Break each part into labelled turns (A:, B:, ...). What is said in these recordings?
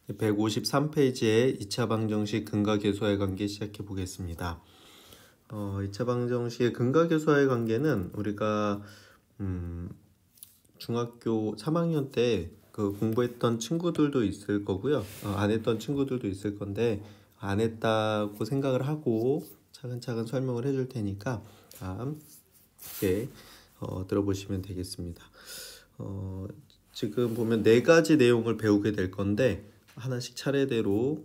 A: 153페이지의 2차 방정식 근각계수와의 관계 시작해 보겠습니다. 2차 방정식의 근각계수와의 관계는 우리가 중학교 3학년 때 그 공부했던 친구들도 있을 거고요. 안 했던 친구들도 있을 건데 안 했다고 생각을 하고 차근차근 설명을 해줄 테니까 함께 들어보시면 되겠습니다. 지금 보면 4가지 내용을 배우게 될 건데 하나씩 차례대로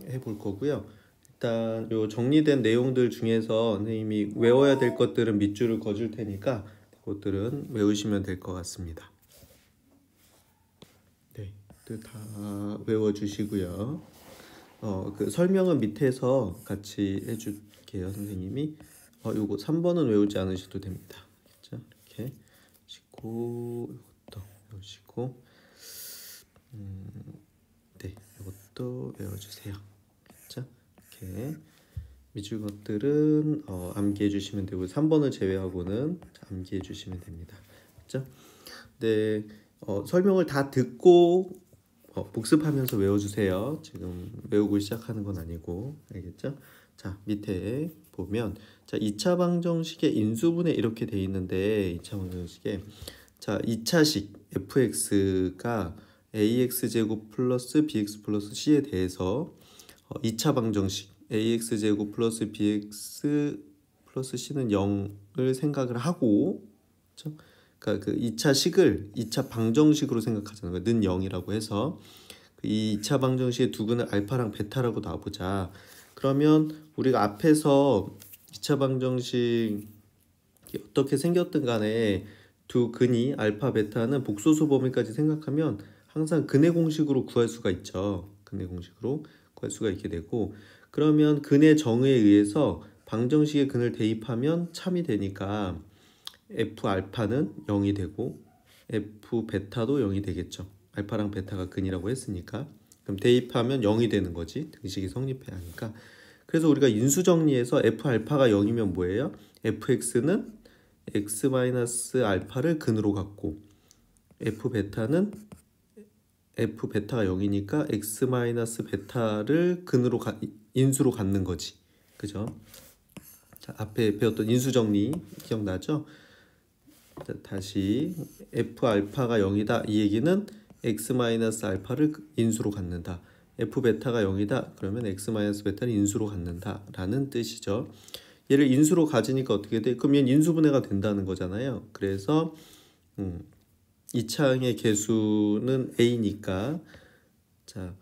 A: 해볼 거고요. 일단 요 정리된 내용들 중에서 선생님이 외워야 될 것들은 밑줄을 그어줄 테니까 그것들은 외우시면 될 것 같습니다. 네, 다 외워주시고요. 그 설명은 밑에서 같이 해줄게요, 선생님이. 요거 3번은 외우지 않으셔도 됩니다. 그렇죠? 이렇게 하시고 이것도 외우시고 네, 이것도 외워주세요. 그렇죠? 이렇게 밑줄 것들은 암기해 주시면 되고 3번을 제외하고는 암기해 주시면 됩니다. 그렇죠? 네, 설명을 다 듣고 복습하면서 외워주세요. 지금 외우고 시작하는 건 아니고, 알겠죠? 자, 밑에 보면 자 2차 방정식의 인수분해 이렇게 돼 있는데 2차 방정식에 자 2차식 fx가 ax제곱 플러스 bx 플러스 c에 대해서 2차 방정식 ax제곱 플러스 bx 플러스 c는 0을 생각을 하고, 그렇죠? 그러니까 그 2차식을 2차 방정식으로 생각하자는 거예요. 는 0이라고 해서 이 2차 방정식의 두 근을 알파랑 베타라고 놔보자. 그러면 우리가 앞에서 2차 방정식 어떻게 생겼든 간에 두 근이 알파 베타는 복소수 범위까지 생각하면 항상 근의 공식으로 구할 수가 있죠. 근의 공식으로 구할 수가 있게 되고, 그러면 근의 정의에 의해서 방정식의 근을 대입하면 참이 되니까 f 알파는 0이 되고 f 베타도 0이 되겠죠. 알파랑 베타가 근이라고 했으니까. 그럼 대입하면 0이 되는 거지. 등식이 성립해야 하니까. 그래서 우리가 인수 정리해서 f 알파가 0이면 뭐예요? fx는 x 알파를 근으로 갖고 f 베타는 f 베타가 0이니까 x 베타를 근으로 인수로 갖는 거지. 그죠? 자, 앞에 배웠던 인수 정리 기억나죠? 자, 다시 f 알파가 0이다. 이 얘기는 x 알파를 인수로 갖는다. f 베타가 0이다. 그러면 x 베타를 인수로 갖는다 라는 뜻이죠. 얘를 인수로 가지니까 어떻게 돼? 그럼 얘는 인수분해가 된다는 거잖아요. 그래서 2차항의 개수는 a니까 자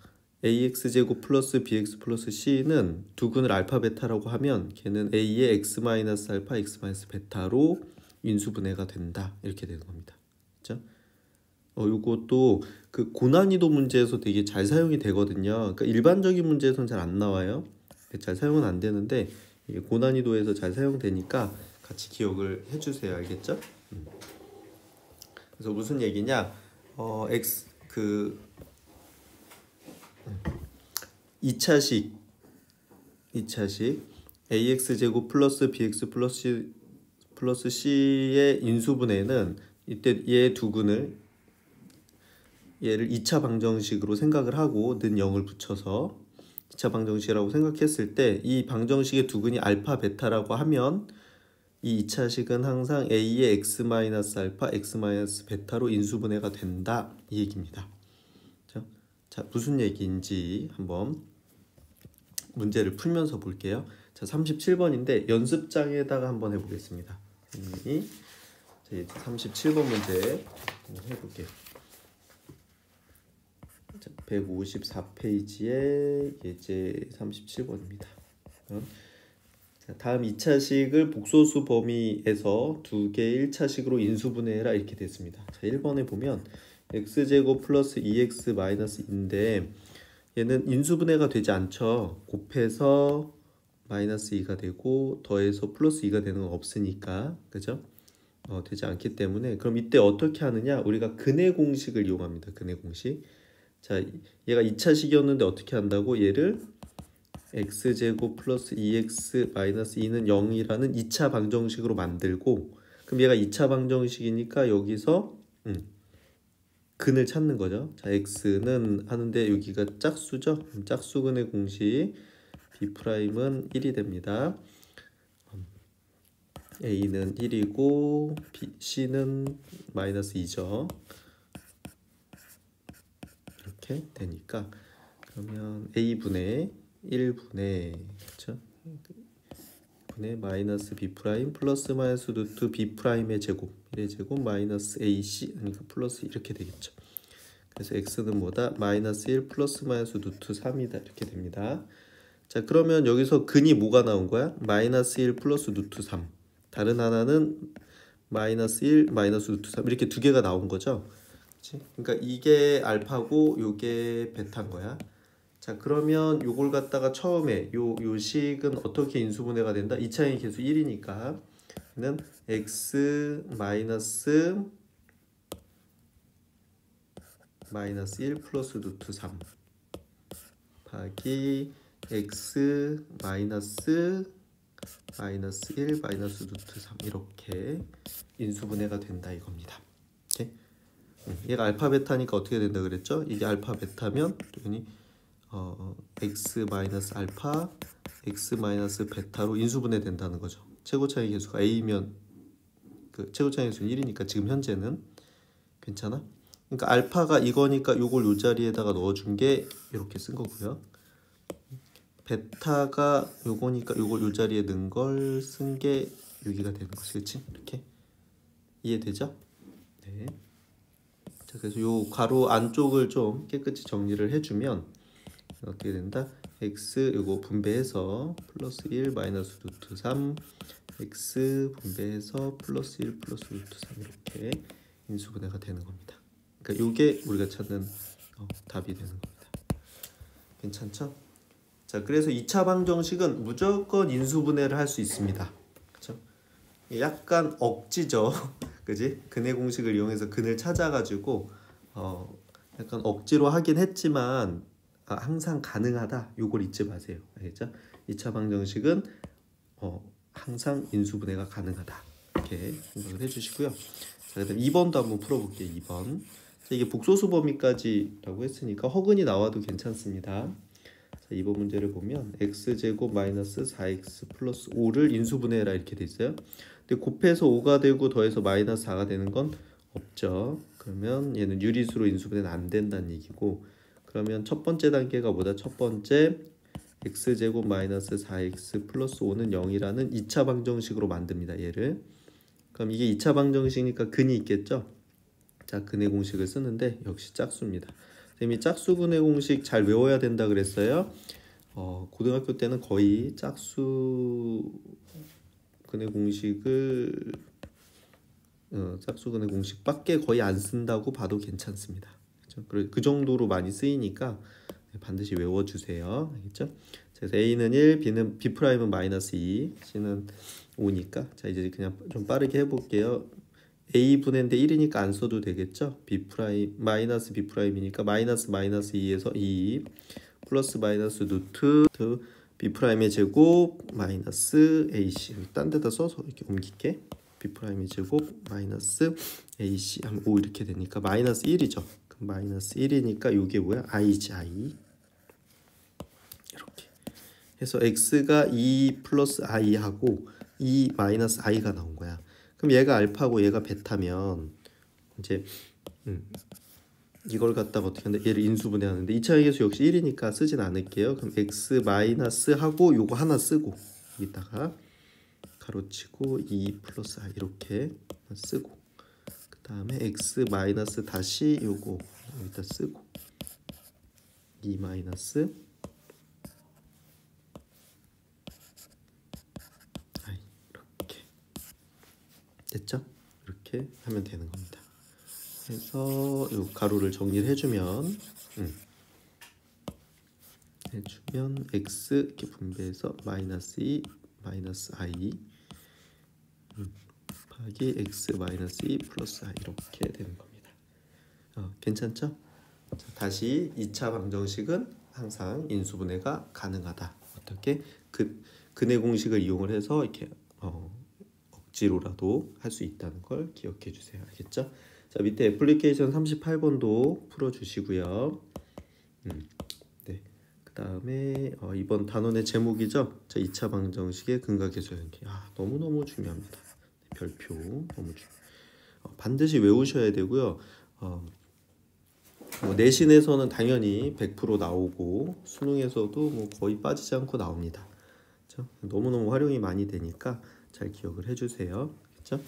A: ax제곱 플러스 bx 플러스 c는 두 근을 알파 베타라고 하면 걔는 a의 x 알파 x 베타로 인수분해가 된다. 이렇게 되는 겁니다. 그렇죠? 요것도 그 고난이도 문제에서 되게 잘 사용이 되거든요. 그러니까 일반적인 문제에서는 잘 안 나와요. 잘 사용은 안 되는데 이게 고난이도에서 잘 사용되니까 같이 기억을 해주세요. 알겠죠? 그래서 무슨 얘기냐? x 그 2차식 ax제곱 플러스 bx 플러스 c의 인수분해는 이때 얘 두 근을 얘를 2차 방정식으로 생각을 하고 는 0을 붙여서 2차 방정식이라고 생각했을 때 이 방정식의 두 근이 알파 베타라고 하면 이 2차식은 항상 a의 x 알파 x 베타로 인수분해가 된다 이 얘기입니다. 자, 무슨 얘기인지 한번 문제를 풀면서 볼게요. 자, 37번인데 연습장에다가 한번 해보겠습니다. 자, 37번 문제 한번 해볼게요. 154페이지에 예제 37번입니다. 다음 2차식을 복소수 범위에서 두 개의 1차식으로 인수분해해라 이렇게 됐습니다. 자, 1번에 보면 x제곱 플러스 2x 마이너스 2인데 얘는 인수분해가 되지 않죠. 곱해서 마이너스 2가 되고 더해서 플러스 2가 되는 건 없으니까, 그죠? 되지 않기 때문에 그럼 이때 어떻게 하느냐? 우리가 근의 공식을 이용합니다. 근의 공식. 자, 얘가 2차식이었는데 어떻게 한다고? 얘를 x제곱 플러스 2x 마이너스 2는 0이라는 2차 방정식으로 만들고, 그럼 얘가 2차 방정식이니까 여기서 근을 찾는 거죠. 자, x는 하는데 여기가 짝수죠. 짝수근의 공식 b'은 1이 됩니다. a는 1이고 c는 마이너스 2죠. 이렇게 되니까 그러면 a분의 1분의 그렇죠? 분의 마이너스 b 플러스 마이너스 루트 b'의 제곱 1의 제곱 마이너스 ac 그러니까 플러스 이렇게 되겠죠. 그래서 x는 뭐다? 마이너스 1 플러스 마이너스 루트 3이다 이렇게 됩니다. 자, 그러면 여기서 근이 뭐가 나온 거야? 마이너스 1 플러스 루트 3. 다른 하나는 마이너스 1 마이너스 루트 3 이렇게 두 개가 나온 거죠. 그치? 그러니까 이게 알파고 요게 베타인 거야. 자, 그러면 요걸 갖다가 처음에 요 식은 어떻게 인수분해가 된다? 2차의 계수 1이니까 는 x 마이너스 1 플러스 루트 3 더하기 x 마이너스 1 마이너스 루트 3 이렇게 인수분해가 된다 이겁니다. 오케이? 얘가 알파 베타니까 어떻게 된다 그랬죠? 이게 알파 베타면 당연히 x 마이너스 알파 x 마이너스 베타로 인수분해 된다는 거죠. 최고차의 계수가 a면 그 최고차의 계수는 1이니까 지금 현재는 괜찮아? 그러니까 알파가 이거니까 요걸 요 자리에다가 넣어준 게 이렇게 쓴 거고요. 베타가 요거니까 요걸 요 자리에 넣은 걸 쓴 게 여기가 되는 거지, 그렇지? 이렇게 이해되죠? 네. 자, 그래서 요 가로 안쪽을 좀 깨끗이 정리를 해주면 어떻게 된다? x 요거 분배해서 플러스 1 마이너스 루트 3 x 분배해서 플러스 1 플러스 루트 3 이렇게 인수분해가 되는 겁니다. 그러니까 요게 우리가 찾는 답이 되는 겁니다. 괜찮죠? 자, 그래서 2차 방정식은 무조건 인수분해를 할 수 있습니다. 그렇죠? 약간 억지죠. 그지? 근의 공식을 이용해서 근을 찾아가지고 약간 억지로 하긴 했지만 항상 가능하다. 요걸 잊지 마세요. 알겠죠? 2차 방정식은 항상 인수분해가 가능하다. 이렇게 생각을 해주시고요. 자, 그다음 2번도 한번 풀어볼게요. 2번. 자, 이게 복소수 범위까지라고 했으니까 허근이 나와도 괜찮습니다. 자, 2번 문제를 보면 x제곱 마이너스 4x 플러스 5를 인수분해해라 이렇게 돼 있어요. 근데 곱해서 5가 되고 더해서 마이너스 4가 되는 건 없죠. 그러면 얘는 유리수로 인수분해는 안 된다는 얘기고, 그러면 첫 번째 단계가 뭐다? 첫 번째 x제곱 마이너스 4x 플러스 5는 0이라는 2차 방정식으로 만듭니다. 얘를. 그럼 이게 2차 방정식이니까 근이 있겠죠? 자, 근의 공식을 쓰는데 역시 짝수입니다. 선생님이 짝수근의 공식 잘 외워야 된다 그랬어요. 고등학교 때는 거의 짝수근의 공식을 짝수근의 공식밖에 거의 안 쓴다고 봐도 괜찮습니다. 그렇죠? 그 정도로 많이 쓰이니까 반드시 외워주세요. 알겠죠? 그래서 A는 1, B'은 마이너스 2, C는 5니까 자, 이제 그냥 좀 빠르게 해볼게요. A분의인데 1이니까 안 써도 되겠죠? B' 마이너스 B'이니까 마이너스 2에서 2 플러스 마이너스 루트 B'의 제곱 마이너스 AC 딴 데다 써서 이렇게 옮길게. B'의 제곱 마이너스 AC 하면 5 이렇게 되니까 마이너스 1이죠. 그럼 마이너스 1이니까 이게 뭐야? I지 I. 이렇게 해서 X가 2 플러스 I하고 2 마이너스 I가 나온 거야. 그럼 얘가 알파고 얘가 베타면 이제 이걸 갖다가 어떻게 하는데 얘를 인수분해하는데 2차 계수 역시 1이니까 쓰진 않을게요. 그럼 x 마이너스 하고 요거 하나 쓰고 여기다가 가로치고 2 플러스 i 이렇게 쓰고 그 다음에 x 마이너스 다시 요거 여기다 쓰고 2 마이너스 i 이렇게 됐죠? 이렇게 하면 되는 겁니다. 그래서 요 가로를 정리를 해주면 x 이렇게 분배해서 마이너스 2 마이너스 i 더하기 x 마이너스 2 플러스 i 이렇게 되는 겁니다. 괜찮죠? 자, 다시 2차 방정식은 항상 인수분해가 가능하다. 어떻게? 근의 공식을 이용을 해서 이렇게 억지로라도 할 수 있다는 걸 기억해 주세요. 알겠죠? 자, 자, 밑에 애플리케이션 38번도 풀어주시고요. 네. 그 다음에 이번 단원의 제목이죠. 자, 2차 방정식의 근각계수의 관계. 너무너무 중요합니다. 네, 별표 너무 반드시 외우셔야 되고요. 내신에서는 당연히 100% 나오고 수능에서도 뭐 거의 빠지지 않고 나옵니다. 그렇죠? 너무너무 활용이 많이 되니까 잘 기억을 해주세요. 그렇죠?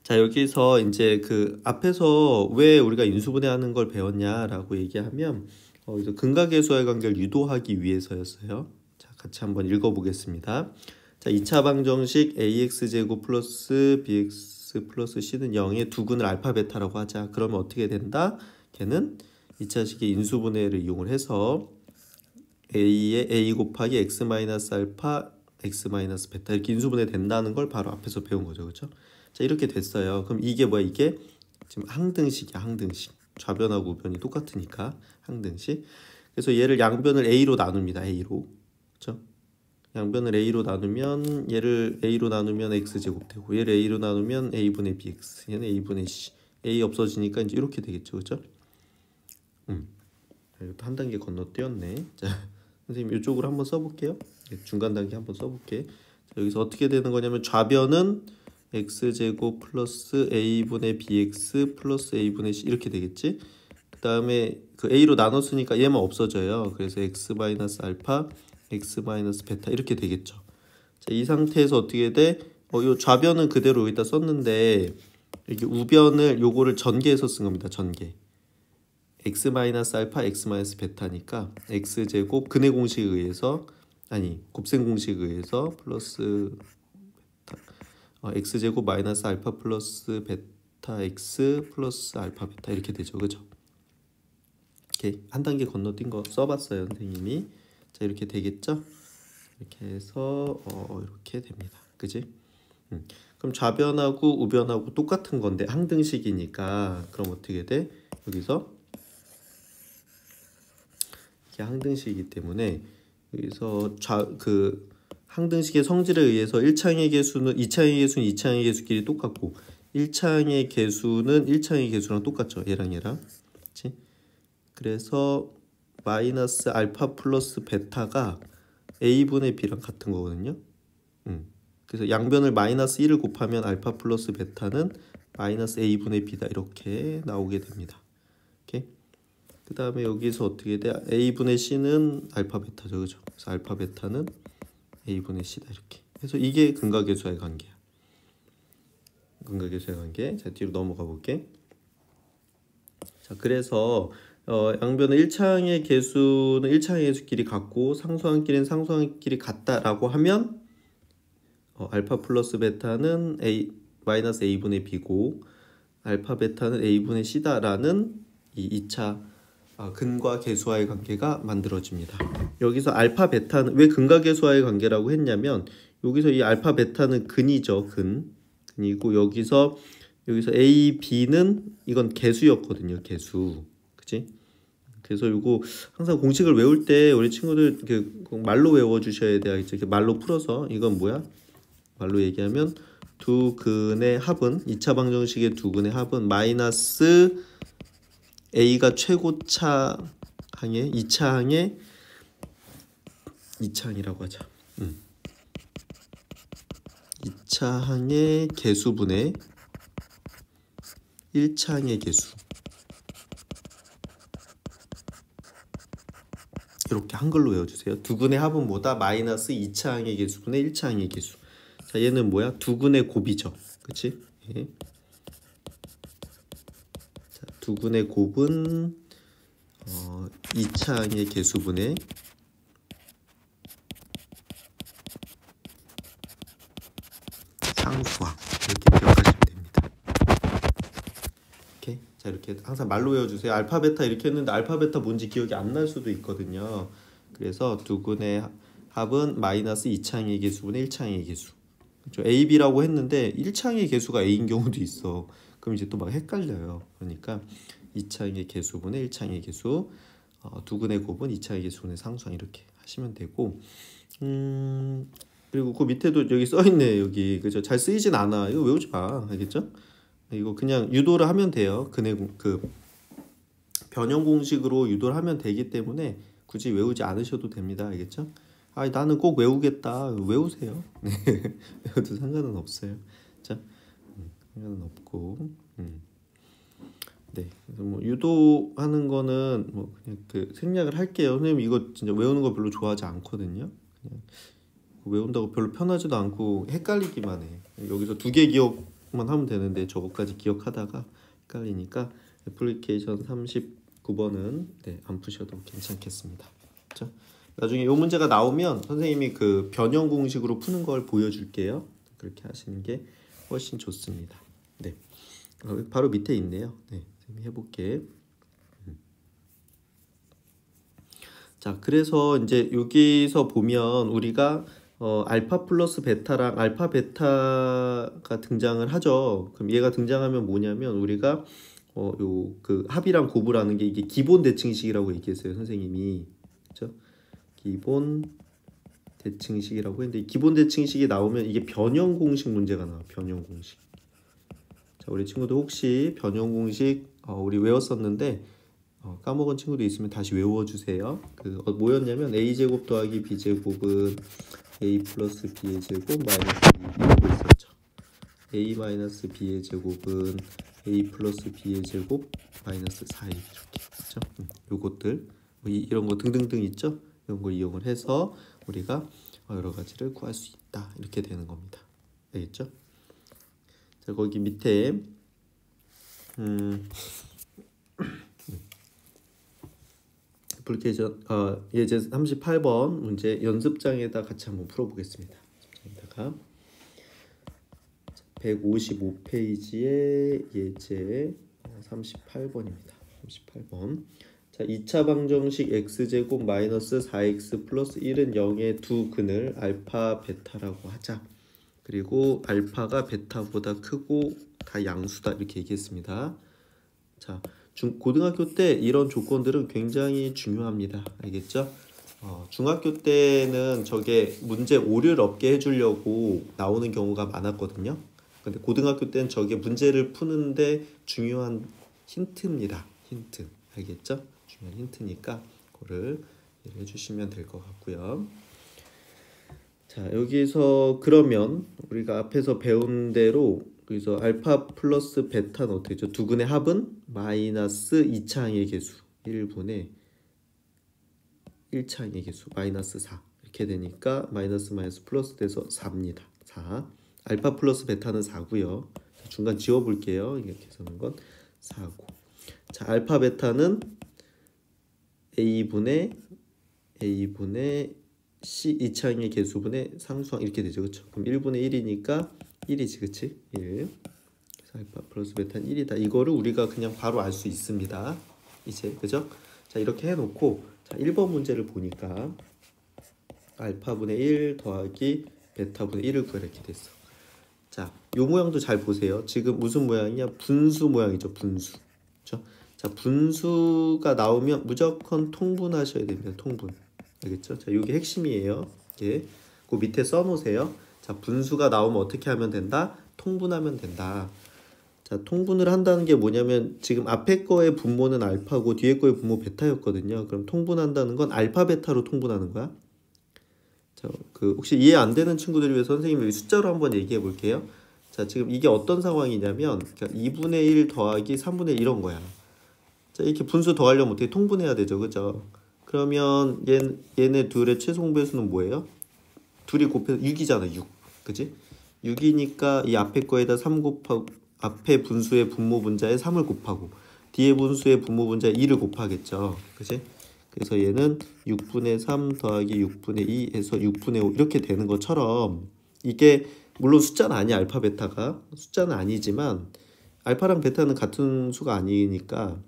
A: 자, 여기서 이제 그 앞에서 왜 우리가 인수분해하는 걸 배웠냐라고 얘기하면 그래서 근각계수와의 관계를 유도하기 위해서였어요. 자, 같이 한번 읽어보겠습니다. 자, 2차 방정식 ax제곱 플러스 bx 플러스 c는 0의 두근을 알파 베타라고 하자. 그러면 어떻게 된다? 걔는 2차식의 인수분해를 이용을 해서 a의 a 곱하기 x 마이너스 알파 x 마이너스 베타 이렇게 인수분해 된다는 걸 바로 앞에서 배운 거죠. 그렇죠? 자, 이렇게 됐어요. 그럼 이게 뭐야? 이게 지금 항등식이야. 항등식. 좌변하고 우변이 똑같으니까 항등식. 그래서 얘를 양변을 a로 나눕니다. a로. 그렇죠? 양변을 a로 나누면 얘를 a로 나누면 x제곱 되고 얘를 a로 나누면 a분의 bx 얘는 a분의 c a 없어지니까 이제 이렇게 되겠죠. 그렇죠? 이것도 한 단계 건너뛰었네. 자, 선생님 이쪽으로 한번 써볼게요. 중간 단계 한번 써볼게. 자, 여기서 어떻게 되는 거냐면 좌변은 x제곱 플러스 a분의 bx 플러스 a분의 c 이렇게 되겠지. 그 다음에 그 a로 나눴으니까 얘만 없어져요. 그래서 x 마이너스 알파 x 마이너스 베타 이렇게 되겠죠. 자, 이 상태에서 어떻게 돼? 요 좌변은 그대로 여기다 썼는데 이렇게 우변을 요거를 전개해서 쓴 겁니다. 전개. x 마이너스 알파 x 마이너스 베타니까 x제곱 근해 공식에 의해서 곱셈 공식에 의해서 플러스 x제곱 마이너스 알파 플러스 베타 x 플러스 알파 베타 이렇게 되죠. 그죠? 이렇게 한 단계 건너뛴 거 써봤어요. 선생님이. 자, 이렇게 되겠죠? 이렇게 해서 이렇게 됩니다. 그지? 그럼 좌변하고 우변하고 똑같은 건데 항등식이니까 그럼 어떻게 돼? 여기서 이게 항등식이기 때문에 여기서 항등식의 성질에 의해서 1차항의 개수는 2차항의 개수는 2차항의 개수끼리 똑같고 1차항의 개수는 1차항의 개수랑 똑같죠. 얘랑 그치? 그래서 마이너스 알파 플러스 베타가 a분의 b랑 같은 거거든요. 그래서 양변을 마이너스 1을 곱하면 알파 플러스 베타는 마이너스 a분의 b다 이렇게 나오게 됩니다. 오케이? 그 다음에 여기서 어떻게 돼? a분의 c는 알파 베타죠. 그죠? 그래서 알파 베타는 a분의 c다 이렇게. 그래서 이게 근각계수와의 관계야. 근각계수와의 관계. 자, 뒤로 넘어가 볼게. 자, 그래서 양변의 1차항의 개수는 1차항의 개수끼리 같고 상수항끼리는 상수항끼리 같다라고 하면 알파 플러스 베타는 마이너스 a분의 b고 알파 베타는 a분의 c다라는 이 2차 근과 계수와의 관계가 만들어집니다. 여기서 알파 베타는 왜 근과 계수와의 관계라고 했냐면 여기서 이 알파 베타는 근이죠. 근이고 여기서 a, b는 이건 개수였거든요. 개수. 그치? 그래서 이거 항상 공식을 외울 때 우리 친구들 꼭 말로 외워 주셔야 돼요. 이렇게 말로 풀어서 이건 뭐야? 말로 얘기하면 두 근의 합은 2차 방정식의 두 근의 합은 마이너스 a가 최고차항의 2차항이라고 하자. 2차항의 개수분의 1차항의 개수. 이렇게 한글로 외워주세요. 두 근의 합은 뭐다? 마이너스 2차항의 개수분의 1차항의 개수. 자, 얘는 뭐야? 두 근의 곱이죠. 그치? 예. 자, 두 근의 곱은 2차항의 개수분의 상수항. 이렇게 기억하시면 됩니다. 오케이? 자, 이렇게 항상 말로 외워주세요. 알파 베타 이렇게 했는데 알파 베타 뭔지 기억이 안 날 수도 있거든요. 그래서 두 근의 합은 마이너스 2차항의 개수분의 1차항의 개수. 그렇죠? A, B라고 했는데 1차항의 개수가 A인 경우도 있어. 그럼 이제 또 막 헷갈려요. 그러니까 2차항의 개수분의 1차항의 개수, 두 근의 곱은 2차항의 개수분의 상수항 이렇게 하시면 되고, 그리고 그 밑에도 여기 써 있네. 여기 그죠? 잘 쓰이진 않아. 이거 외우지 마. 알겠죠? 이거 그냥 유도를 하면 돼요. 그 변형 공식으로 유도를 하면 되기 때문에 굳이 외우지 않으셔도 됩니다. 알겠죠? 아, 나는 꼭 외우겠다. 외우세요. 네. 외워도 상관은 없어요. 자, 상관은 없고. 네. 그래서 뭐 유도하는 거는 뭐 그냥 그 생략을 할게요. 선생님 이거 진짜 외우는 거 별로 좋아하지 않거든요. 그냥 외운다고 별로 편하지도 않고 헷갈리기만 해. 여기서 두 개 기억만 하면 되는데 저거까지 기억하다가 헷갈리니까 애플리케이션 39번은 네, 안 푸셔도 괜찮겠습니다. 그렇죠? 나중에 이 문제가 나오면 선생님이 그 변형 공식으로 푸는 걸 보여줄게요. 그렇게 하시는 게 훨씬 좋습니다. 네, 바로 밑에 있네요. 네, 선생님이 해볼게. 자, 그래서 이제 여기서 보면 우리가 알파 플러스 베타랑 알파 베타가 등장을 하죠. 그럼 얘가 등장하면 뭐냐면 우리가 요 그 합이랑 곱이라는 게 이게 기본 대칭식이라고 얘기했어요, 선생님이. 그렇죠? 기본 대칭식이라고 했는데 기본 대칭식이 나오면 이게 변형 공식 문제가 나와. 변형 공식. 자, 우리 친구들 혹시 변형 공식 우리 외웠었는데 까먹은 친구도 있으면 다시 외워주세요. 그 뭐였냐면 a제곱 더하기 b제곱은 a 플러스 b의 제곱 마이너스 2라고 있었죠. a 마이너스 b의 제곱은 a 플러스 b의 제곱 마이너스 4 이렇게 그렇죠? 요것들 뭐 이런 거 등등등 있죠. 이런 거 이용을 해서 우리가 여러 가지를 구할 수 있다 이렇게 되는 겁니다. 알겠죠? 자, 거기 밑에 애플리케이션 예제 38번 문제 연습장에다 같이 한번 풀어보겠습니다. 연습장에다가 155페이지의 예제 38번입니다. 38번. 자, 2차 방정식 x제곱 마이너스 4x 플러스 1은 0의 두 근을 알파 베타라고 하자. 그리고 알파가 베타보다 크고 다 양수다 이렇게 얘기했습니다. 자, 고등학교 때 이런 조건들은 굉장히 중요합니다. 알겠죠? 중학교 때는 저게 문제 오류를 없게 해주려고 나오는 경우가 많았거든요. 근데 고등학교 때는 저게 문제를 푸는데 중요한 힌트입니다. 힌트. 알겠죠? 중요한 힌트니까 그거를 이해해 주시면 될 것 같고요. 자, 여기서 그러면 우리가 앞에서 배운 대로 그래서 알파 플러스 베타는 어떻게 되죠? 두 근의 합은 마이너스 2차항의 개수 1분의 1차항의 개수 마이너스 4 이렇게 되니까 마이너스 마이너스 플러스 돼서 4입니다. 4. 알파 플러스 베타는 4고요. 중간 지워볼게요. 이렇게 해서는 건 4고. 자, 알파 베타는 a분의 c 2차항의 개수분의 상수항 이렇게 되죠. 그렇죠? 그럼 1분의 1이니까 1이지. 그치? 1. 그래서 알파 플러스 베타는 1이다. 이거를 우리가 그냥 바로 알 수 있습니다. 이제. 그죠? 자, 이렇게 해놓고 자, 1번 문제를 보니까 알파분의 1 더하기 베타분의 1을 구해라 이렇게 됐어. 자, 요 모양도 잘 보세요. 지금 무슨 모양이냐? 분수 모양이죠. 분수. 그렇죠? 자, 분수가 나오면 무조건 통분하셔야 됩니다. 통분. 알겠죠? 자, 이게 핵심이에요. 예. 그 밑에 써놓으세요. 자, 분수가 나오면 어떻게 하면 된다? 통분하면 된다. 자, 통분을 한다는 게 뭐냐면 지금 앞에 거의 분모는 알파고 뒤에 거의 분모 베타였거든요. 그럼 통분한다는 건 알파 베타로 통분하는 거야. 자, 그 혹시 이해 안 되는 친구들을 위해서 선생님이 숫자로 한번 얘기해 볼게요. 자, 지금 이게 어떤 상황이냐면 그러니까 2분의 1 더하기 3분의 1 이런 거야. 자, 이렇게 분수 더하려면 어떻게 통분해야 되죠. 그죠? 그러면 얘네 둘의 최종 배수는 뭐예요? 둘이 곱해서 6이잖아. 6. 그지? 6이니까 이 앞에 거에다 3 곱하고 앞에 분수의 분모 분자에 3을 곱하고 뒤에 분수의 분모 분자에 2를 곱하겠죠. 그지? 그래서 얘는 6분의 3 더하기 6분의 2 해서 6분의 5 이렇게 되는 것처럼 이게 물론 숫자는 아니야. 알파 베타가. 숫자는 아니지만 알파랑 베타는 같은 수가 아니니까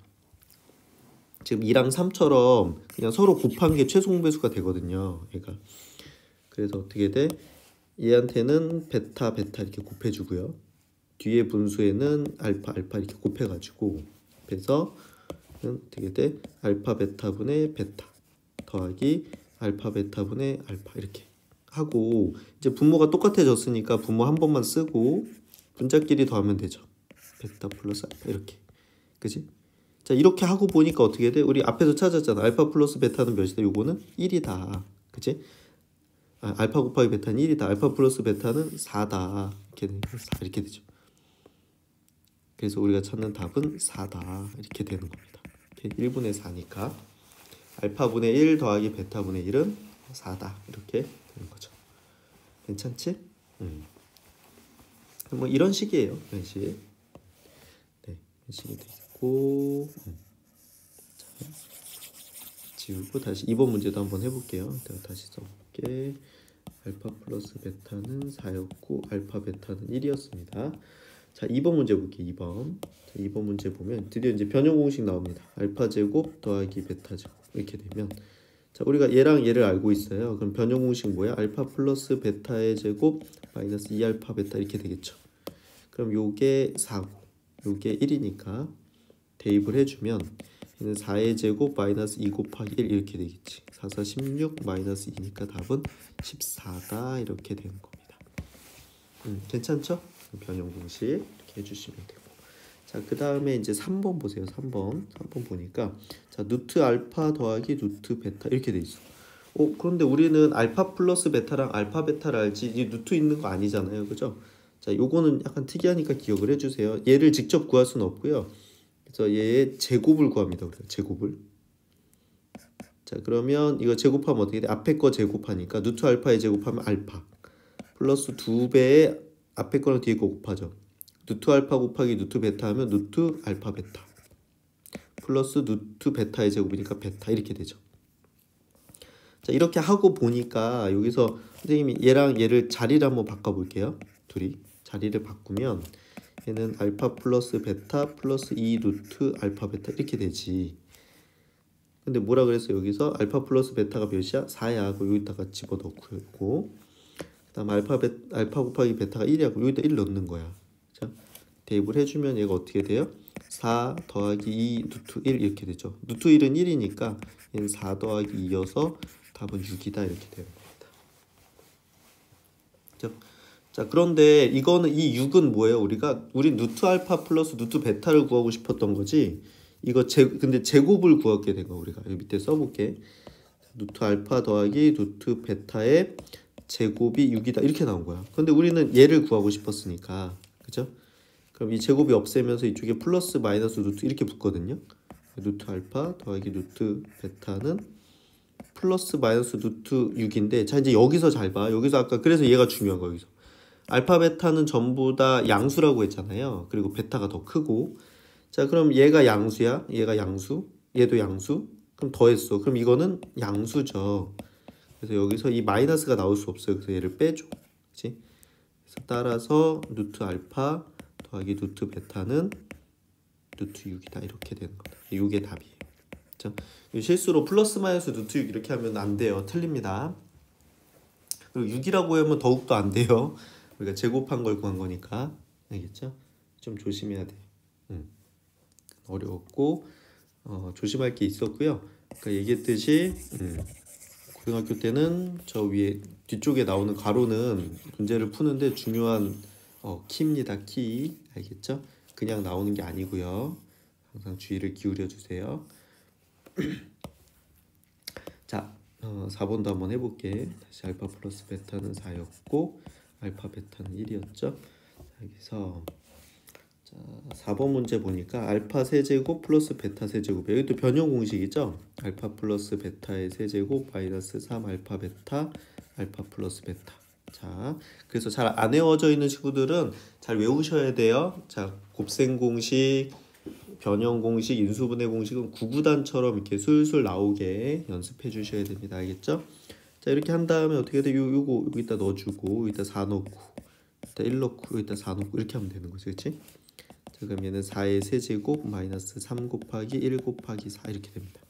A: 지금 2랑 3처럼 그냥 서로 곱한 게 최종 배수가 되거든요. 얘가. 그래서 어떻게 돼? 얘한테는 베타 이렇게 곱해주고요. 뒤에 분수에는 알파 이렇게 곱해가지고 그래서 어떻게 돼? 알파 베타분의 베타 더하기 알파 베타분의 알파 이렇게 하고 이제 분모가 똑같아졌으니까 분모 한 번만 쓰고 분자끼리 더하면 되죠. 베타 플러스 알파 이렇게. 그지? 자, 이렇게 하고 보니까 어떻게 돼? 우리 앞에서 찾았잖아. 알파 플러스 베타는 몇이다? 요거는 1이다. 그지? 알파 곱하기 베타는 1이다. 알파 플러스 베타는 4다. 이렇게 되죠. 그래서 우리가 찾는 답은 4다. 이렇게 되는 겁니다. 1분의 4니까 알파분의 1 더하기 베타분의 1은 4다. 이렇게 되는 거죠. 괜찮지? 뭐 이런 식이에요. 이런 식. 네, 이런 식이 되고 자, 지우고 다시 2번 문제도 한번 해볼게요. 내가 다시 써볼게. 알파 플러스 베타는 4였고 알파 베타는 1이었습니다. 자, 2번 문제 볼게요. 2번. 자, 2번 문제 보면 드디어 이제 변형 공식 나옵니다. 알파 제곱 더하기 베타 제곱 이렇게 되면 자, 우리가 얘랑 얘를 알고 있어요. 그럼 변형 공식 뭐야? 알파 플러스 베타의 제곱 마이너스 2알파 베타 이렇게 되겠죠. 그럼 요게 4고 요게 1이니까 대입을 해주면 얘는 4의 제곱 마이너스 2 곱하기 1 이렇게 되겠지. 4, 4, 16 마이너스 2니까 답은 14다 이렇게 되는 겁니다. 괜찮죠? 변형 공식 이렇게 해주시면 되고. 자, 그 다음에 이제 3번 보세요. 3번 보니까 자, 누트 알파 더하기 누트 베타 이렇게 돼 있어. 그런데 우리는 알파 플러스 베타랑 알파 베타를 알지 이 누트 있는 거 아니잖아요. 그죠? 자, 요거는 약간 특이하니까 기억을 해주세요. 얘를 직접 구할 수는 없고요. 그래서 얘의 제곱을 구합니다. 우리가 제곱을. 자, 그러면 이거 제곱하면 어떻게 돼? 앞에 거 제곱하니까 누트 알파에 제곱하면 알파 플러스 2배의 앞에 거랑 뒤에 거 곱하죠. 누트 알파 곱하기 누트 베타 하면 누트 알파 베타 플러스 누트 베타의 제곱이니까 베타 이렇게 되죠. 자, 이렇게 하고 보니까 여기서 선생님이 얘랑 얘를 자리를 한번 바꿔볼게요. 둘이 자리를 바꾸면 얘는 알파 플러스 베타 플러스 2 루트 알파 베타 이렇게 되지. 근데 뭐라 그랬어? 여기서 알파 플러스 베타가 몇이야? 4야. 그 여기다가 집어넣고 그 다음 알파 곱하기 베타가 1이야. 여기다 1 넣는 거야. 자, 대입을 해주면 얘가 어떻게 돼요? 4 더하기 2 루트 1 이렇게 되죠. 루트 1은 1이니까 얘는 4 더하기 2여서 답은 6이다 이렇게 되는 겁니다. 그렇죠? 자, 그런데 이거는 이 6은 뭐예요? 우리 누트 알파 플러스 누트 베타를 구하고 싶었던 거지. 이거 근데 제곱을 구하게 된 거 우리가 여기 밑에 써볼게. 누트 알파 더하기 누트 베타의 제곱이 6이다 이렇게 나온 거야. 근데 우리는 얘를 구하고 싶었으니까, 그죠? 그럼 이 제곱이 없애면서 이쪽에 플러스 마이너스 루트 이렇게 붙거든요. 루트 알파 더하기 루트 베타는 플러스 마이너스 루트 6인데 자, 이제 여기서 잘 봐. 여기서 아까 그래서 얘가 중요한 거야. 여기서 알파 베타는 전부 다 양수라고 했잖아요. 그리고 베타가 더 크고. 자, 그럼 얘가 양수야. 얘가 양수. 얘도 양수. 그럼 더했어. 그럼 이거는 양수죠. 그래서 여기서 이 마이너스가 나올 수 없어요. 그래서 얘를 빼줘. 그치? 그래서 따라서 루트 알파 더하기 루트 베타는 루트 6이다. 이렇게 되는 거다. 6의 답이에요. 자, 실수로 플러스 마이너스 루트 6 이렇게 하면 안 돼요. 틀립니다. 그리고 6이라고 하면 더욱더 안 돼요. 우리가 제곱한 걸 구한 거니까. 알겠죠? 좀 조심해야 돼요. 어려웠고 조심할 게 있었고요. 아까 얘기했듯이 고등학교 때는 저 위에 뒤쪽에 나오는 가로는 문제를 푸는데 중요한 키입니다. 키. 알겠죠? 그냥 나오는 게 아니고요. 항상 주의를 기울여 주세요. 자, 4번도 한번 해볼게. 다시 알파 플러스 베타는 4였고 알파 베타는 1이었죠. 여기서 자, 4번 문제 보니까 알파 세제곱 플러스 베타 세제곱 여기 또 변형 공식이죠. 알파 플러스 베타의 세제곱 마이너스 3 알파 베타 알파 플러스 베타. 자, 그래서 잘 안 외워져 있는 친구들은 잘 외우셔야 돼요. 자, 곱셈 공식, 변형 공식, 인수분해 공식은 구구단처럼 이렇게 술술 나오게 연습해 주셔야 됩니다. 알겠죠? 자, 이렇게 한 다음에 어떻게 돼? 요거 여기다 넣어주고 여기다 4 넣고 여기다 1 넣고 여기다 4 넣고 이렇게 하면 되는 거지, 그렇지? 자, 그럼 얘는 4의 세제곱 마이너스 3 곱하기 1 곱하기 4 이렇게 됩니다.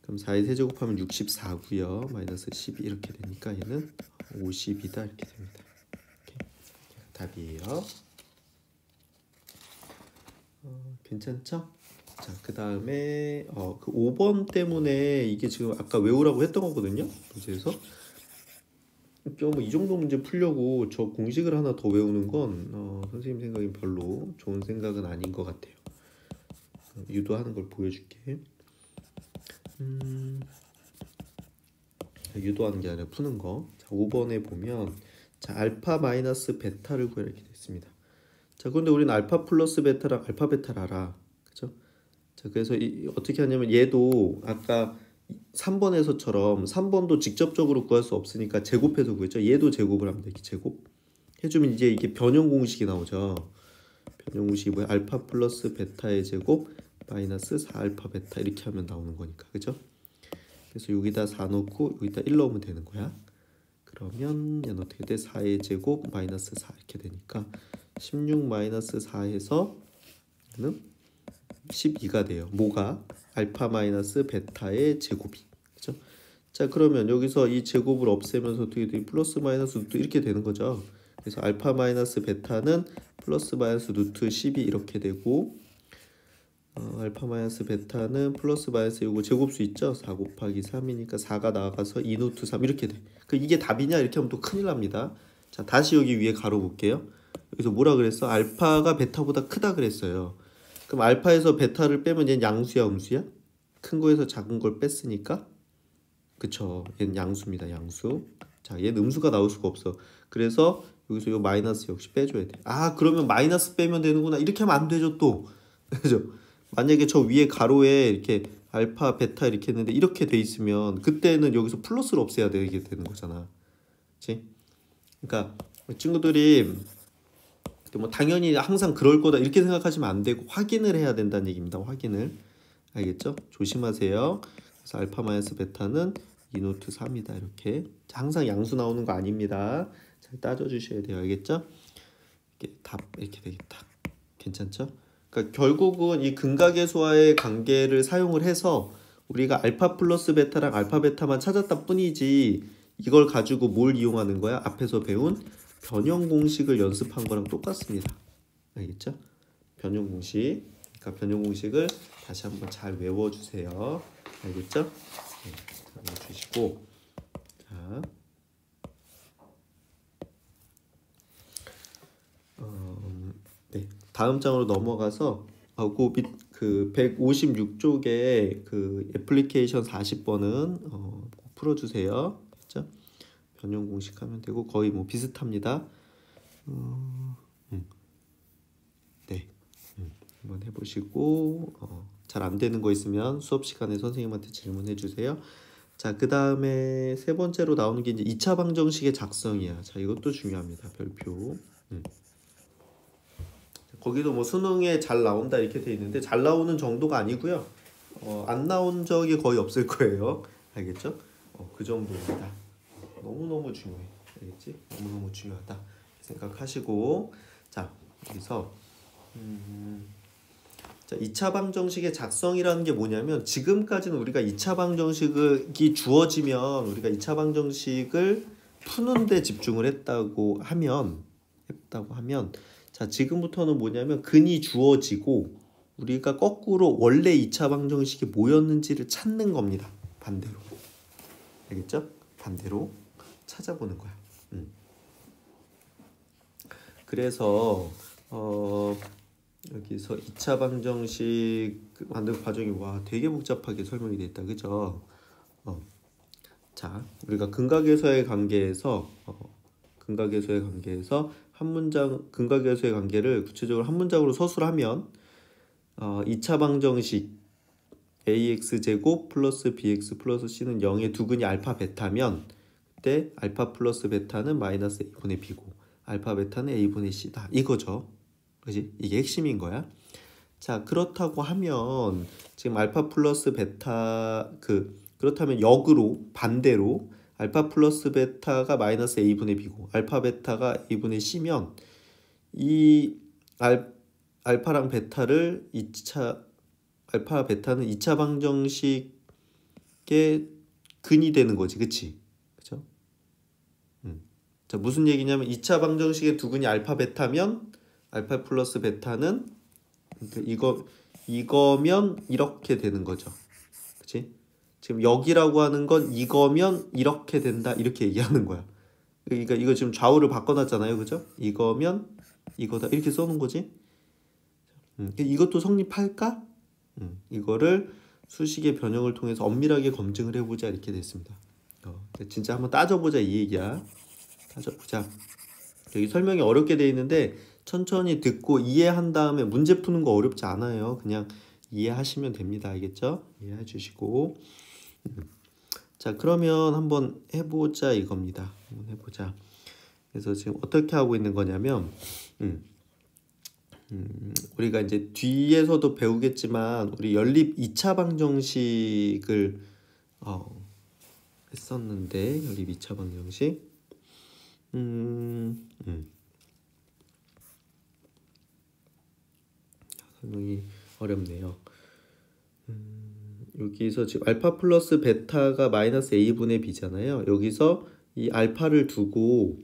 A: 그럼 4의 세제곱하면 64고요. 마이너스 12 이렇게 되니까 얘는 50이다 이렇게 됩니다. 이렇게. 답이에요. 괜찮죠? 자, 그 다음에 그 5번 때문에 이게 지금 아까 외우라고 했던 거거든요. 문제에서 이 정도 문제 풀려고 저 공식을 하나 더 외우는 건 선생님 생각엔 별로 좋은 생각은 아닌 것 같아요. 유도하는 걸 보여줄게. 유도하는 게 아니라 푸는 거. 자, 5번에 보면 자, 알파 마이너스 베타를 구하라 이렇게 됐습니다. 자, 그런데 우리는 알파 플러스 베타랑 알파 베타를 알아. 그죠? 자, 그래서 어떻게 하냐면 얘도 아까 3번에서처럼 3번도 직접적으로 구할 수 없으니까 제곱해서 구했죠. 얘도 제곱을 하면 돼. 제곱 해주면 이제 이게 변형 공식이 나오죠. 변형 공식이 뭐야? 알파 플러스 베타의 제곱 마이너스 4알파 베타 이렇게 하면 나오는 거니까. 그죠? 그래서 여기다 4 넣고 여기다 1 넣으면 되는 거야. 그러면 얘는 어떻게 돼? 4의 제곱 마이너스 4 이렇게 되니까 16 마이너스 4 해서 얘는 12가 돼요. 뭐가? 알파 마이너스 베타의 제곱이. 그죠? 자, 그러면 여기서 이 제곱을 없애면서 어떻게 돼? 플러스 마이너스 루트 이렇게 되는 거죠. 그래서 알파 마이너스 베타는 플러스 마이너스 루트 12 이렇게 되고 알파 마이너스 베타는 플러스 마이너스 요거 제곱수 있죠? 4 곱하기 3이니까 4가 나가서 2 루트 3 이렇게 돼. 그 이게 답이냐? 이렇게 하면 또 큰일 납니다. 자, 다시 여기 위에 가로 볼게요. 여기서 뭐라 그랬어? 알파가 베타보다 크다 그랬어요. 그럼 알파에서 베타를 빼면 얘는 양수야, 음수야? 큰 거에서 작은 걸 뺐으니까 그쵸, 얘는 양수입니다. 양수. 자, 얘는 음수가 나올 수가 없어. 그래서 여기서 요 마이너스 역시 빼줘야 돼. 아, 그러면 마이너스 빼면 되는구나. 이렇게 하면 안 되죠 또. 그죠? 만약에 저 위에 가로에 이렇게 알파, 베타 이렇게 했는데 이렇게 돼 있으면 그때는 여기서 플러스를 없애야 되게 되는 거잖아. 그치? 그러니까 친구들이 뭐 당연히 항상 그럴 거다 이렇게 생각하시면 안 되고 확인을 해야 된다는 얘기입니다. 확인을. 알겠죠? 조심하세요. 그래서 알파 마이너스 베타는 2 노트 3이다 이렇게. 항상 양수 나오는 거 아닙니다. 잘 따져 주셔야 돼요. 알겠죠? 이렇게 답 이렇게 되겠다. 괜찮죠? 그러니까 결국은 이 근각의수와의 관계를 사용을 해서 우리가 알파 플러스 베타랑 알파 베타만 찾았다 뿐이지 이걸 가지고 뭘 이용하는 거야? 앞에서 배운 변형 공식을 연습한 거랑 똑같습니다. 알겠죠? 변형 공식. 그러니까 변형 공식을 다시 한번 잘 외워주세요. 알겠죠? 네, 외워주시고 자, 네, 다음 장으로 넘어가서 그 156쪽에 그 애플리케이션 40번은 꼭 풀어주세요. 그렇죠? 변형 공식 하면 되고 거의 뭐 비슷합니다. 네, 한번 해보시고 잘 안 되는 거 있으면 수업 시간에 선생님한테 질문해 주세요. 자, 그 다음에 세 번째로 나오는 게 이제 2차 방정식의 작성이야. 자, 이것도 중요합니다. 별표. 거기도 뭐 수능에 잘 나온다 이렇게 돼 있는데 잘 나오는 정도가 아니고요. 안 나온 적이 거의 없을 거예요. 알겠죠? 그 정도입니다. 너무너무 중요해. 알겠지? 너무너무 중요하다 생각하시고 자, 여기서 자, 2차 방정식의 작성이라는 게 뭐냐면 지금까지는 우리가 2차 방정식이 주어지면 우리가 2차 방정식을 푸는 데 집중을 했다고 하면 자, 지금부터는 뭐냐면 근이 주어지고 우리가 거꾸로 원래 2차 방정식이 뭐였는지를 찾는 겁니다. 반대로. 알겠죠? 반대로 찾아보는 거야. 그래서 여기서 2차 방정식 만드는 과정이 와 되게 복잡하게 설명이 되어 있다. 그죠? 자, 우리가 근각에서의 관계에서 한 문장 근각에서의 관계를 구체적으로 한 문장으로 서술하면 2차 방정식 ax제곱 플러스 bx 플러스 c는 0의 두근이 알파 베타면 그때 알파 플러스 베타는 마이너스 a분의 b고 알파 베타는 a분의 c다 이거죠. 그지? 이게 핵심인 거야. 자, 그렇다고 하면 지금 알파 플러스 베타 그렇다면 역으로 반대로 알파 플러스 베타가 마이너스 a분의 b고 알파 베타가 a분의 c면 이 알파랑 베타를 알파 베타는 2차 방정식의 근이 되는 거지. 그치? 그죠? 자, 무슨 얘기냐면 2차 방정식의 두근이 알파 베타면 알파 플러스 베타는 이거면 이렇게 되는 거죠. 그치? 지금 여기라고 하는 건 이거면 이렇게 된다 이렇게 얘기하는 거야. 그러니까 이거 지금 좌우를 바꿔놨잖아요, 그죠? 이거면 이거다 이렇게 써놓은 거지. 이것도 성립할까? 이거를 수식의 변형을 통해서 엄밀하게 검증을 해보자 이렇게 됐습니다. 진짜 한번 따져보자 이 얘기야. 따져보자. 여기 설명이 어렵게 돼 있는데 천천히 듣고 이해한 다음에 문제 푸는 거 어렵지 않아요. 그냥 이해하시면 됩니다. 알겠죠? 이해해 주시고. 자, 그러면 한번 해보자 이겁니다. 한번 해보자. 그래서 지금 어떻게 하고 있는 거냐면 우리가 이제 뒤에서도 배우겠지만 우리 연립 2차 방정식을 했었는데 연립 2차 방정식 설명이 어렵네요. 여기서 지금 알파 플러스 베타가 마이너스 a분의 b잖아요. 여기서 이 알파를 두고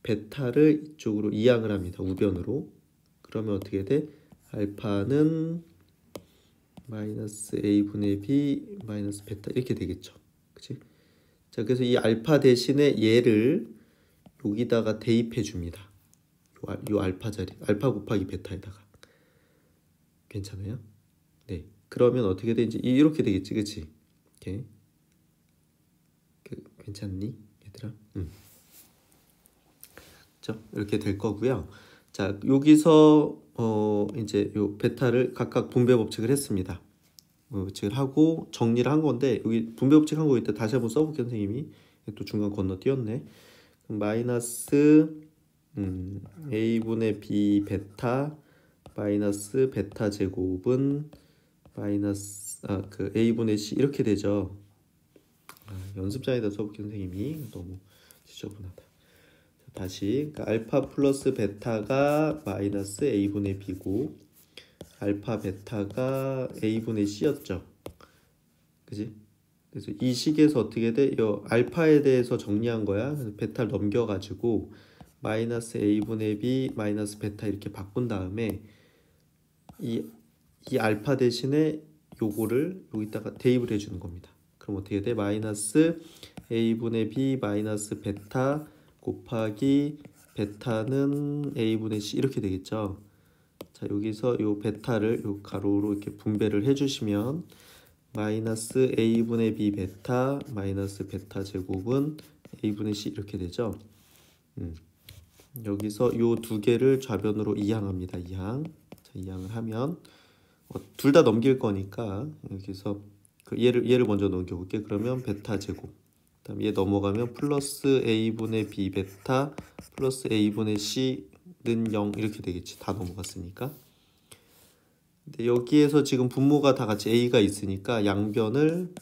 A: 베타를 이쪽으로 이항을 합니다. 우변으로. 그러면 어떻게 돼? 알파는 마이너스 a분의 b 마이너스 베타 이렇게 되겠죠. 그치? 자, 그래서 이 알파 대신에 얘를 여기다가 대입해 줍니다. 요 알파 자리, 알파 곱하기 베타에다가. 괜찮아요? 네. 그러면 어떻게 되는지 이렇게 되겠지, 그치? 이렇게. 괜찮니, 얘들아? 그렇죠? 이렇게 될 거고요. 자, 여기서 이제 요 베타를 각각 분배 법칙을 했습니다. 법칙을 하고 정리를 한 건데 여기 분배 법칙 한 거 이때 다시 한번 써볼게요, 선생님이. 또 중간 건너뛰었네. 마이너스 a분의 b 베타 마이너스 베타 제곱은 마이너스 그 a분의 c 이렇게 되죠. 연습장에다 써볼게요, 선생님이. 너무 지저분하다. 다시 그러니까 알파 플러스 베타가 마이너스 a분의 b고 알파 베타가 a분의 c였죠. 그지? 그래서 이 식에서 어떻게 돼? 이 알파에 대해서 정리한 거야. 그래서 베타를 넘겨가지고 마이너스 a분의 b 마이너스 베타 이렇게 바꾼 다음에 이 알파 대신에 요거를 여기다가 대입을 해주는 겁니다. 그럼 어떻게 돼? 마이너스 a분의 b 마이너스 베타 곱하기 베타는 a분의 c 이렇게 되겠죠. 자, 여기서 요 베타를 요 가로로 이렇게 분배를 해주시면 마이너스 a분의 b 베타 마이너스 베타 제곱은 a분의 c 이렇게 되죠. 여기서 요 두 개를 좌변으로 이항합니다. 이항. 자, 이항을 하면 둘 다 넘길 거니까 여기서 얘를 먼저 넘겨볼게. 그러면 베타 제곱. 그다음 얘 넘어가면 플러스 a분의 b 베타 플러스 a분의 c는 0 이렇게 되겠지. 다 넘어갔으니까. 근데 여기에서 지금 분모가 다 같이 a가 있으니까 양변을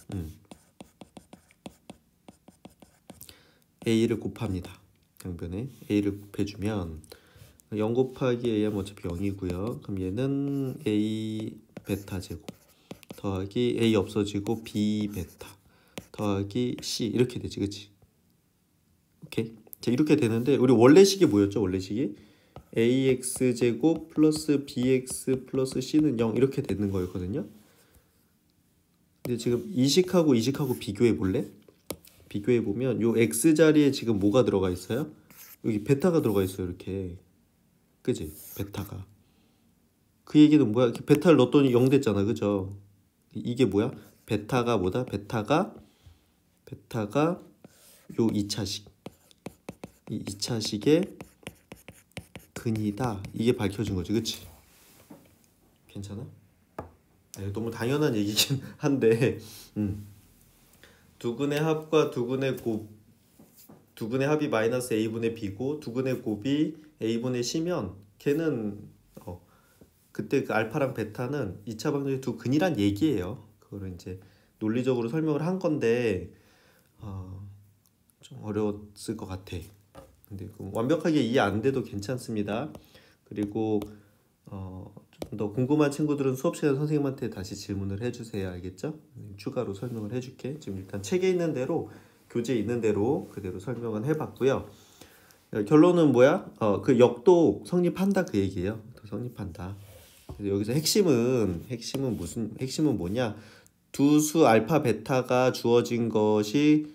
A: a를 곱합니다. 양변에 a를 곱해주면 0 곱하기 a 하면 어차피 0이고요. 그럼 얘는 a 베타 제곱 더하기 a 없어지고 b 베타 더하기 c 이렇게 되지, 그치? 오케이. 자, 이렇게 되는데 우리 원래식이 뭐였죠? 원래식이 ax 제곱 플러스 bx 플러스 c는 0 이렇게 되는 거였거든요. 근데 지금 이식하고 이식하고 비교해 볼래? 비교해 보면 요 x 자리에 지금 뭐가 들어가 있어요? 여기 베타가 들어가 있어요. 이렇게. 그지? 베타가. 그 얘기는 뭐야? 베타를 넣었더니 0 됐잖아. 그죠? 이게 뭐야? 베타가 뭐다? 베타가 요 2차식. 이 2차식의 근이다. 이게 밝혀진 거지. 그치? 괜찮아? 너무 당연한 얘기긴 한데 두근의 합과 두근의 합이 마이너스 a분의 b고 두근의 곱이 a분의 c면 걔는 그때 그 알파랑 베타는 2차 방정식 두 근이란 얘기예요. 그거를 이제 논리적으로 설명을 한 건데 좀 어려웠을 것 같아. 근데 완벽하게 이해 안 돼도 괜찮습니다. 그리고 좀 더 궁금한 친구들은 수업 시간에 선생님한테 다시 질문을 해주세요. 알겠죠? 추가로 설명을 해줄게. 지금 일단 책에 있는 대로 교재에 있는 대로 그대로 설명은 해봤고요. 결론은 뭐야? 그 역도 성립한다 그 얘기예요. 성립한다. 그래서 여기서 핵심은 뭐냐? 두 수 알파 베타가 주어진 것이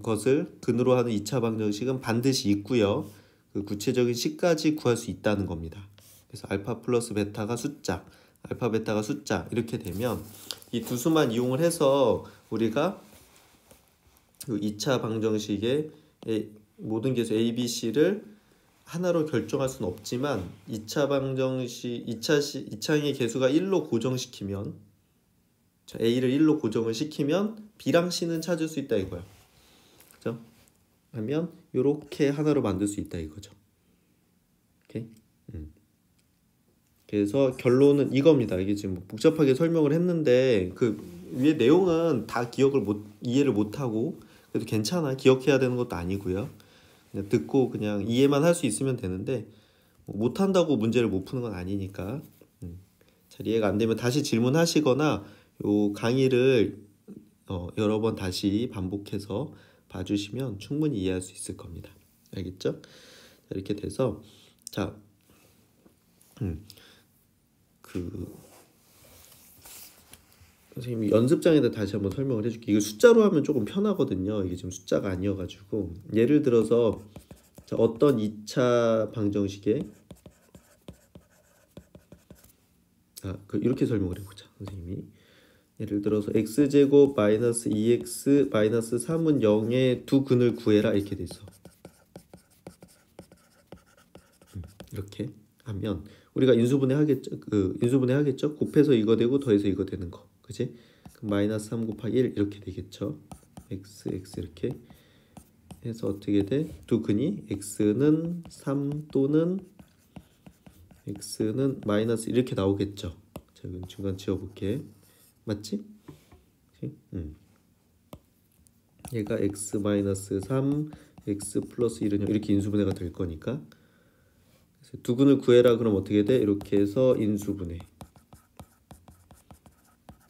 A: 것을 근으로 하는 2차 방정식은 반드시 있고요. 그 구체적인 식까지 구할 수 있다는 겁니다. 그래서 알파 플러스 베타가 숫자, 알파 베타가 숫자 이렇게 되면 이 두 수만 이용을 해서 우리가 그 2차 방정식의 모든 개수 A, B, C를 하나로 결정할 수는 없지만 2차 방정식 2차항의 개수가 1로 고정시키면 자, A를 1로 고정을 시키면 B랑 C는 찾을 수 있다 이거야. 그죠? 하면 이렇게 하나로 만들 수 있다 이거죠. 오케이? 그래서 결론은 이겁니다. 이게 지금 복잡하게 설명을 했는데 그 위에 내용은 다 이해를 못 하고 그래도 괜찮아. 기억해야 되는 것도 아니고요. 그냥 듣고 그냥 이해만 할 수 있으면 되는데 못 한다고 문제를 못 푸는 건 아니니까. 잘 이해가 안 되면 다시 질문하시거나 요 강의를 여러 번 다시 반복해서 봐주시면 충분히 이해할 수 있을 겁니다. 알겠죠? 자, 이렇게 돼서 자, 선생님이 연습장에다 다시 한번 설명을 해줄게. 이거 숫자로 하면 조금 편하거든요. 이게 지금 숫자가 아니어가지고 예를 들어서 자, 어떤 2차 방정식에 이렇게 설명을 해보자. 선생님이 예를 들어서 x제곱 마이너스 2x 마이너스 3은 0의 두 근을 구해라 이렇게 돼 있어. 이렇게 하면 우리가 인수분해 하겠죠? 곱해서 이거 되고 더해서 이거 되는 거. 그지? 그럼 마이너스 3 곱하기 1 이렇게 되겠죠? x 이렇게 해서 어떻게 돼? 두 근이 x는 3 또는 x는 마이너스 이렇게 나오겠죠? 자, 여기 중간 지워볼게. 맞지? 얘가 x 마이너스 3, x 플러스 1은 이렇게 인수분해가 될 거니까 그래서 두 근을 구해라 그럼 어떻게 돼? 이렇게 해서 인수분해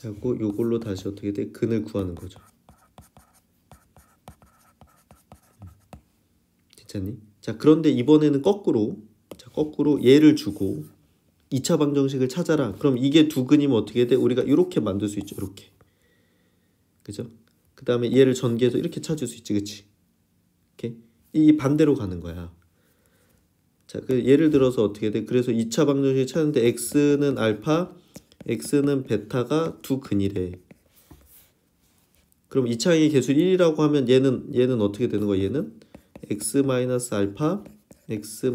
A: 하고 요걸로 다시 어떻게 돼? 근을 구하는 거죠. 괜찮니? 자, 그런데 이번에는 거꾸로 얘를 주고 2차 방정식을 찾아라. 그럼 이게 두 근이면 어떻게 돼? 우리가 이렇게 만들 수 있죠. 이렇게. 그죠? 그 다음에 얘를 전개해서 이렇게 찾을 수 있지. 그치? 이렇게. 이 반대로 가는 거야. 자, 예를 들어서 어떻게 돼? 그래서 2차 방정식을 찾는데 x는 알파, x는 베타가 두 근이래. 그럼 2차항의 개수 1이라고 하면 얘는 어떻게 되는 거야? 얘는 x 마이너스 알파, x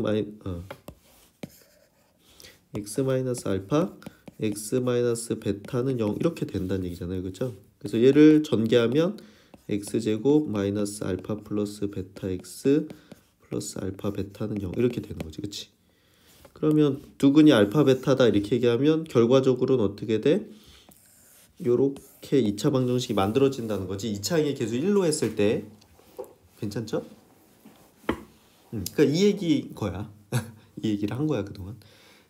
A: 마이너스 알파, x 마이너스 베타는 0 이렇게 된다는 얘기잖아요. 그죠? 그래서 얘를 전개하면 x제곱 마이너스 알파 플러스 베타 x 플러스 알파 베타는 0 이렇게 되는 거지. 그치? 그러면 두 근이 알파 베타다 이렇게 얘기하면 결과적으로는 어떻게 돼? 요렇게 2차 방정식이 만들어진다는 거지. 2차항의 개수 1로 했을 때 괜찮죠? 그러니까 이 얘기 거야. 이 얘기를 한 거야 그동안.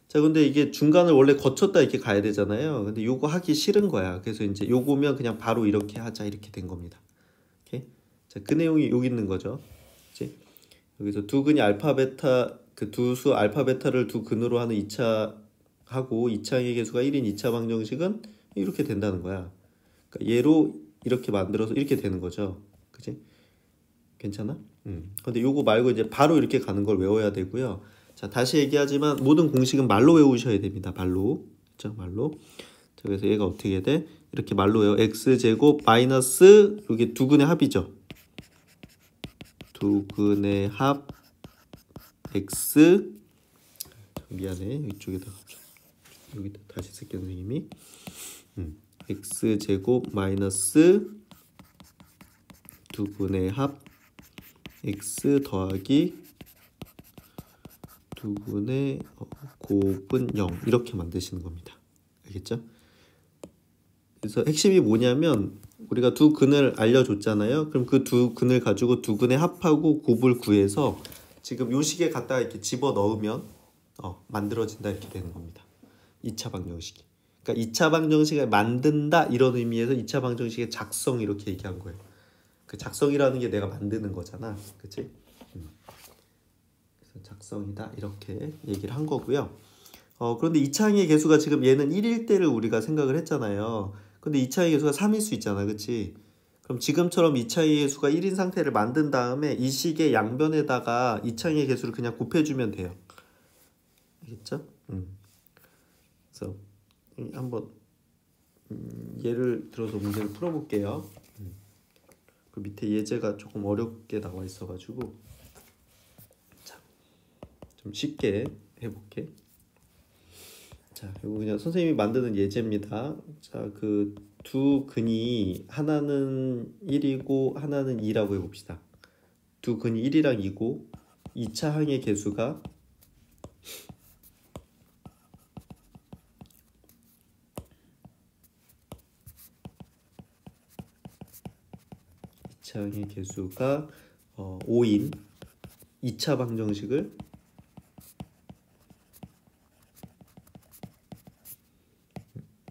A: 자, 근데 이게 중간을 원래 거쳤다 이렇게 가야 되잖아요. 근데 요거 하기 싫은 거야. 그래서 이제 요거면 그냥 바로 이렇게 하자 이렇게 된 겁니다. 오케이? 자, 그 내용이 여기 있는 거죠. 그치? 여기서 두 근이 알파 베타 그 두 수 알파 베타를 두 근으로 하는 2차 하고 2차의 개수가 1인 2차 방정식은 이렇게 된다는 거야. 그러니까 얘로 이렇게 만들어서 이렇게 되는 거죠. 그치? 괜찮아? 근데 요거 말고 이제 바로 이렇게 가는 걸 외워야 되고요. 자, 다시 얘기하지만 모든 공식은 말로 외우셔야 됩니다. 말로. 그렇죠? 말로. 자, 그래서 얘가 어떻게 돼? 이렇게 말로 외워. x제곱 마이너스 여기 두 근의 합이죠. 두 근의 합 x 미안해. 이쪽에다가 여기다 다시 쓸게 선생님이. x제곱 마이너스 두 근의 합 x 더하기 두 근의 곱은 0 이렇게 만드시는 겁니다. 알겠죠? 그래서 핵심이 뭐냐면 우리가 두 근을 알려줬잖아요. 그럼 그 두 근을 가지고 두 근의 합하고 곱을 구해서 지금 요 식에 갖다가 이렇게 집어 넣으면 만들어진다 이렇게 되는 겁니다. 2차 방정식이. 그러니까 2차 방정식을 만든다 이런 의미에서 2차 방정식의 작성 이렇게 얘기한 거예요. 그 작성이라는 게 내가 만드는 거잖아. 그치? 그래서 작성이다 이렇게 얘기를 한 거고요. 그런데 2차항의 개수가 지금 얘는 1일 때를 우리가 생각을 했잖아요. 근데 2차항의 개수가 3일 수 있잖아. 그치? 그럼 지금처럼 이차의 개수가 1인 상태를 만든 다음에 이 식의 양변에다가 이차의 개수를 그냥 곱해주면 돼요. 알겠죠? 그래서 한번 예를 들어서 문제를 풀어볼게요. 그 밑에 예제가 조금 어렵게 나와 있어가지고 자, 좀 쉽게 해볼게. 자, 이거 그냥 선생님이 만드는 예제입니다. 자, 그 두 근이 하나는 1이고 하나는 2라고 해봅시다. 두 근이 1이랑 2고 2차 항의 개수가 2차 항의 개수가 5인 2차 방정식을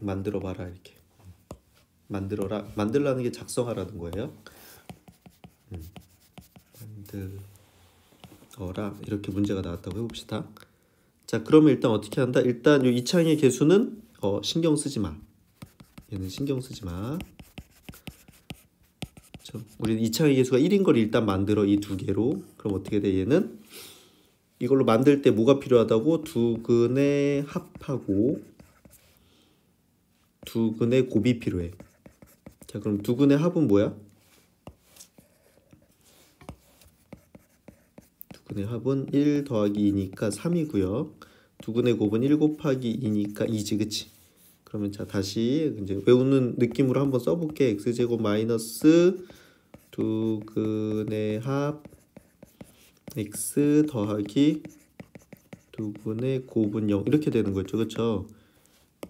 A: 만들어봐라 이렇게 만들라는 게 작성하라는 거예요. 만들어라 이렇게 문제가 나왔다고 해봅시다. 자, 그러면 일단 어떻게 한다? 일단 이 2차항의 개수는 신경 쓰지 마. 얘는 신경 쓰지 마. 우리는 2차항의 개수가 1인 걸 일단 만들어 이 두 개로. 그럼 어떻게 돼? 얘는 이걸로 만들 때 뭐가 필요하다고? 두 근의 합하고 두 근의 곱이 필요해. 자, 그럼 두 근의 합은 뭐야? 두 근의 합은 1 더하기 2니까 3이고요. 두 근의 곱은 1 곱하기 2니까 2지, 그치? 그러면 자, 다시 이제 외우는 느낌으로 한번 써볼게. x제곱 마이너스 두 근의 합 x 더하기 두 근의 곱은 0 이렇게 되는 거죠, 그렇죠?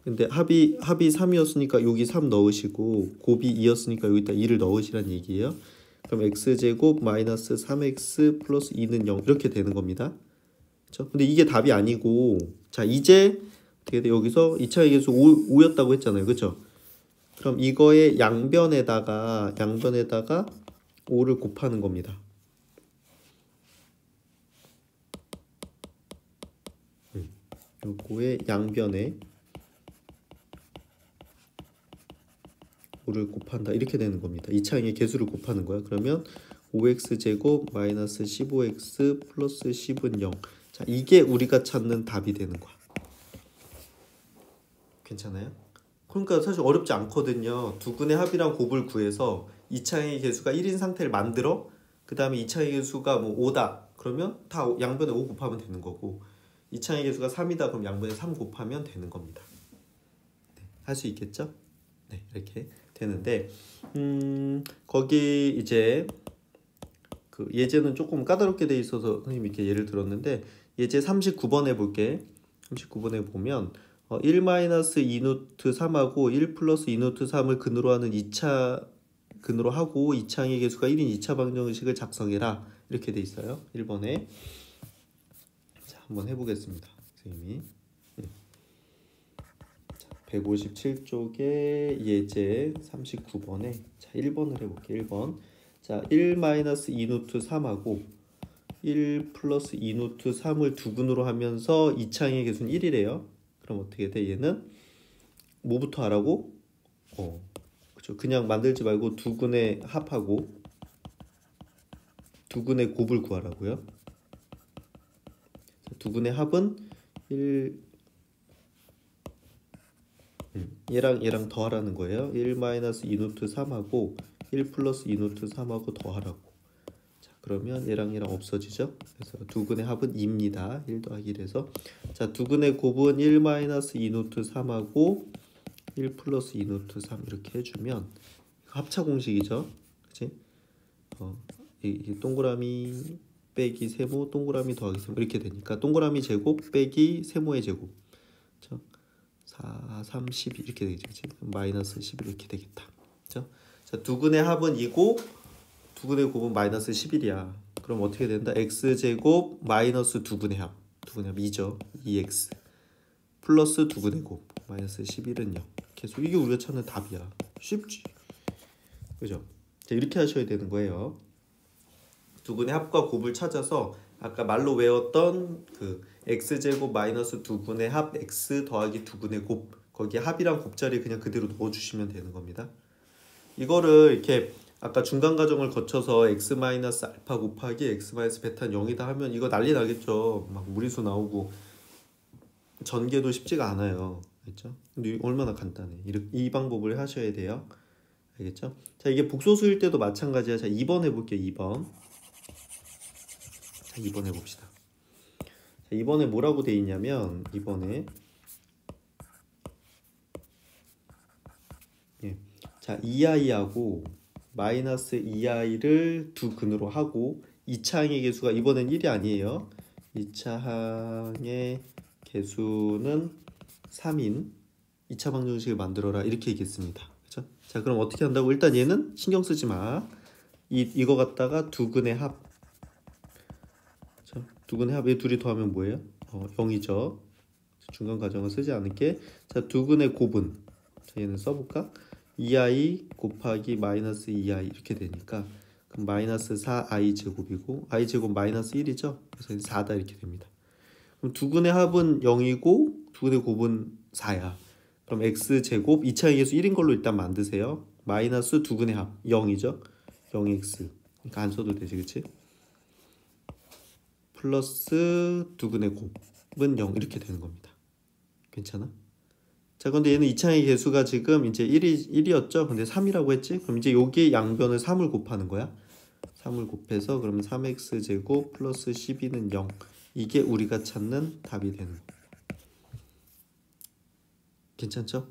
A: 근데 합이 3이었으니까 여기 3 넣으시고 곱이 2였으니까 여기다 2를 넣으시란 얘기예요. 그럼 x제곱 마이너스 3x 플러스 2는 0 이렇게 되는 겁니다. 그렇죠? 근데 이게 답이 아니고 자, 이제 어떻게 돼? 여기서 2차의 개수 5였다고 했잖아요, 그렇죠? 그럼 이거의 양변에다가 5를 곱하는 겁니다. 요거의 양변에 5를 곱한다 이렇게 되는 겁니다. 2차항의 개수를 곱하는 거야. 그러면 5x제곱 마이너스 15x 플러스 10은 0. 자, 이게 우리가 찾는 답이 되는 거야. 괜찮아요? 그러니까 사실 어렵지 않거든요. 두 근의 합이랑 곱을 구해서 2차항의 개수가 1인 상태를 만들어 그 다음에 2차항의 개수가 뭐 5다 그러면 다 양변에 5 곱하면 되는 거고 2차항의 개수가 3이다 그럼 양변에 3 곱하면 되는 겁니다. 네, 할 수 있겠죠? 네, 이렇게 되는데 거기 이제 그 예제는 조금 까다롭게 돼 있어서 선생님이 이렇게 예를 들었는데 예제 39번에 볼게. 39번에 보면 1-2루트 3하고 1 플러스 2루트 3을 근으로 하는 2차 근으로 하고 2차항의 개수가 1인 2차 방정식을 작성해라 이렇게 돼 있어요. 1번에 자, 한번 해보겠습니다. 선생님이 157쪽에 예제 39번에 자 1번을 해볼게요. 1번 자 1-2루트 3하고 1 플러스 2루트 3을 두 근으로 하면서 2차항의 개수는 1이래요. 그럼 어떻게 돼? 얘는 뭐부터 하라고? 그죠? 그냥 만들지 말고 두 근의 합하고 두 근의 곱을 구하라고요. 두 근의 합은 얘랑 더하라는 거예요. 1-2루트 3하고 1 플러스 2루트 3하고 더하라고. 자, 그러면 얘랑 없어지죠. 그래서 두 근의 합은 2입니다. 1 더하기 1에서 자, 두 근의 곱은 1-2루트 3하고 1 플러스 2루트 3 이렇게 해주면 합차 공식이죠. 그치? 이 동그라미 빼기 세모 동그라미 더하기 세모 이렇게 되니까 동그라미 제곱 빼기 세모의 제곱 4, 3, 12 이렇게 되겠지. 그치? 마이너스 11 이렇게 되겠다. 그쵸? 자, 두 근의 합은 2고 두 근의 곱은 마이너스 11이야. 그럼 어떻게 된다? x제곱 마이너스 두 근의 합. 두 근의 합 2죠. 2x 플러스 두 근의 곱 마이너스 11은 0. 계속 이게 우리가 찾는 답이야. 쉽지? 그죠? 자, 이렇게 하셔야 되는 거예요. 두 근의 합과 곱을 찾아서 아까 말로 외웠던 그 x제곱 마이너스 두 근의 합 x 더하기 두 근의 곱 거기에 합이랑 곱자리 그냥 그대로 넣어주시면 되는 겁니다. 이거를 이렇게 아까 중간 과정을 거쳐서 x 마이너스 알파 곱하기 x 마이너스 베타는 0이다 하면 이거 난리 나겠죠. 막 무리수 나오고 전개도 쉽지가 않아요. 알겠죠? 근데 얼마나 간단해. 이 방법을 하셔야 돼요. 알겠죠? 자, 이게 복소수일 때도 마찬가지야. 자, 2번 해볼게요. 2번. 자, 2번 해봅시다. 자, 2번에 뭐라고 돼 있냐면 2번에 예. 자, 2i하고 마이너스 2i를 두 근으로 하고 2차 항의 개수가 이번엔 1이 아니에요. 2차 항의 개수는 3인 2차 방정식을 만들어라 이렇게 얘기했습니다. 그렇죠? 자, 그럼 어떻게 한다고? 일단 얘는 신경 쓰지 마. 이거 갖다가 두 근의 합. 그렇죠? 두 근의 합에 둘이 더하면 뭐예요? 0이죠. 중간 과정을 쓰지 않을게. 자, 두 근의 곱은 자, 얘는 써볼까? 2i 곱하기 마이너스 2i 이렇게 되니까 그럼 마이너스 4i 제곱이고 i 제곱 마이너스 1이죠. 그래서 4다 이렇게 됩니다. 그럼 두 근의 합은 0이고 두 근의 곱은 4야. 그럼 x 제곱 2차의 개수 1인 걸로 일단 만드세요. 마이너스 두 근의 합 0이죠. 0x 그러니까 안 써도 되지, 그치? 플러스 두 근의 곱은 0 이렇게 되는 겁니다. 괜찮아? 자, 근데 얘는 2차의 개수가 지금 이제 1이었죠? 근데 3이라고 했지? 그럼 이제 여기 양변을 3을 곱하는 거야. 3을 곱해서 그러면 3x 제곱 플러스 12는 0. 이게 우리가 찾는 답이 되는 거. 괜찮죠?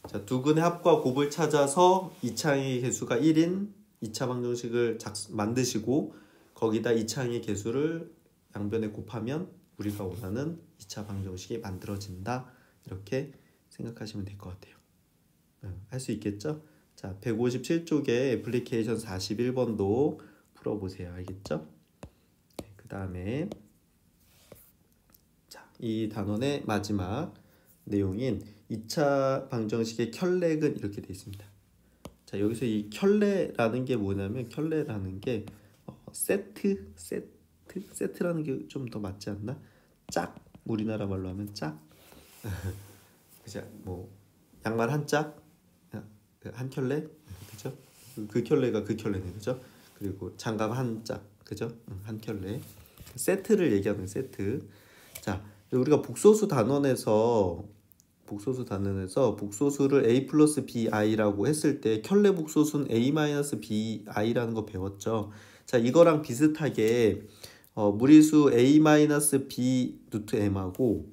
A: 자, 두 근의 합과 곱을 찾아서 2차의 개수가 1인 2차 방정식을 만드시고 거기다 2차의 개수를 양변에 곱하면 우리가 원하는 2차 방정식이 만들어진다. 이렇게 생각하시면 될 것 같아요. 할 수 있겠죠? 자, 157쪽에 애플리케이션 41번도 풀어보세요. 알겠죠? 네, 그 다음에 자, 이 단원의 마지막 내용인 2차 방정식의 켤레근 이렇게 되어 있습니다. 자, 여기서 이 켤레라는 게 뭐냐면 켤레라는 게 세트라는 게 좀 더 맞지 않나? 짝, 우리나라 말로 하면 짝. 그죠? 뭐 양말 한 짝, 한 켤레, 그죠? 그 켤레가 그 켤레네, 그죠? 그리고 장갑 한 짝, 그죠? 한 켤레. 세트를 얘기하는 세트. 자, 우리가 복소수 단원에서 복소수를 a 플러스 bi라고 했을 때 켤레 복소수는 a 마이너스 bi라는 거 배웠죠. 자, 이거랑 비슷하게 무리수 a 마이너스 b 루트 m하고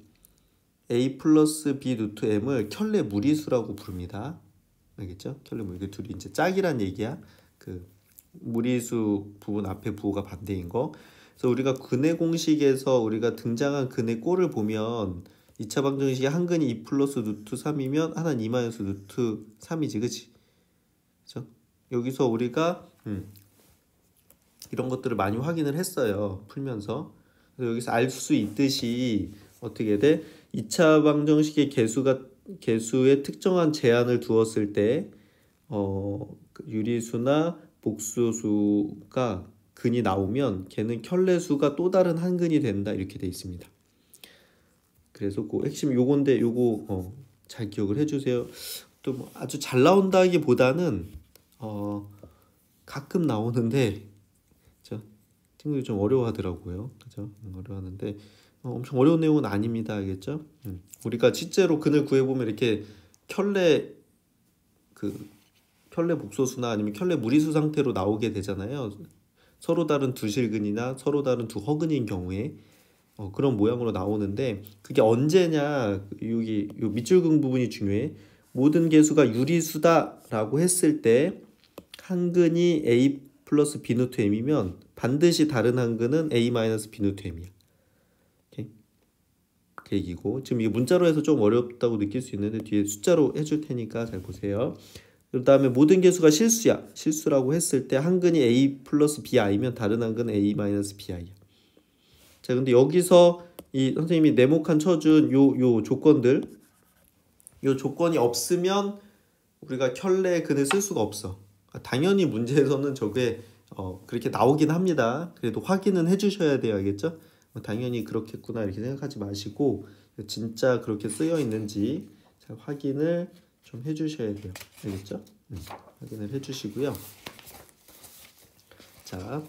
A: a 플러스 b 루트 m을 켤레 무리수라고 부릅니다. 알겠죠? 켤레 무리수 둘이 이제 짝이란 얘기야. 그 무리수 부분 앞에 부호가 반대인 거. 그래서 우리가 근의 공식에서 우리가 등장한 근의 꼴을 보면 2차 방정식이 한 근이 2 플러스 루트 3이면 하나는 2 마이너스 루트 3이지, 그치? 그쵸? 여기서 우리가 이런 것들을 많이 확인을 했어요. 풀면서. 그래서 여기서 알 수 있듯이 어떻게 돼? 2차 방정식의 개수의 특정한 제한을 두었을 때 유리수나 복소수가 근이 나오면 걔는 켤레수가 또 다른 한 근이 된다 이렇게 돼 있습니다. 그래서 그 핵심 요건데 요거 잘 기억을 해주세요. 또 뭐 아주 잘 나온다기보다는 가끔 나오는데 저 친구들이 좀 어려워하더라고요. 그죠? 어려워하는데 엄청 어려운 내용은 아닙니다. 알겠죠? 우리가 실제로 근을 구해보면 이렇게 켤레 복소수나 아니면 켤레 무리수 상태로 나오게 되잖아요. 서로 다른 두 실근이나 서로 다른 두 허근인 경우에 그런 모양으로 나오는데 그게 언제냐, 여기 요 밑줄근 부분이 중요해. 모든 개수가 유리수다라고 했을 때 한 근이 a 플러스 b 루트 m이면 반드시 다른 한 근은 a 마이너스 b 루트 m이야. 그 얘기고, 지금 이게 문자로 해서 좀 어렵다고 느낄 수 있는데 뒤에 숫자로 해줄 테니까 잘 보세요. 그 다음에 모든 개수가 실수라고 했을 때 한 근이 a 플러스 bi면 다른 한 근은 a 마이너스 bi야. 자, 근데 여기서 이 선생님이 네모칸 쳐준 요 조건들, 요 조건이 없으면 우리가 켤레 근을 쓸 수가 없어. 당연히 문제에서는 저게 그렇게 나오긴 합니다. 그래도 확인은 해주셔야 돼요. 알겠죠? 당연히 그렇겠구나 이렇게 생각하지 마시고 진짜 그렇게 쓰여 있는지 잘 확인을 좀 해주셔야 돼요. 알겠죠? 확인을 해주시고요. 자,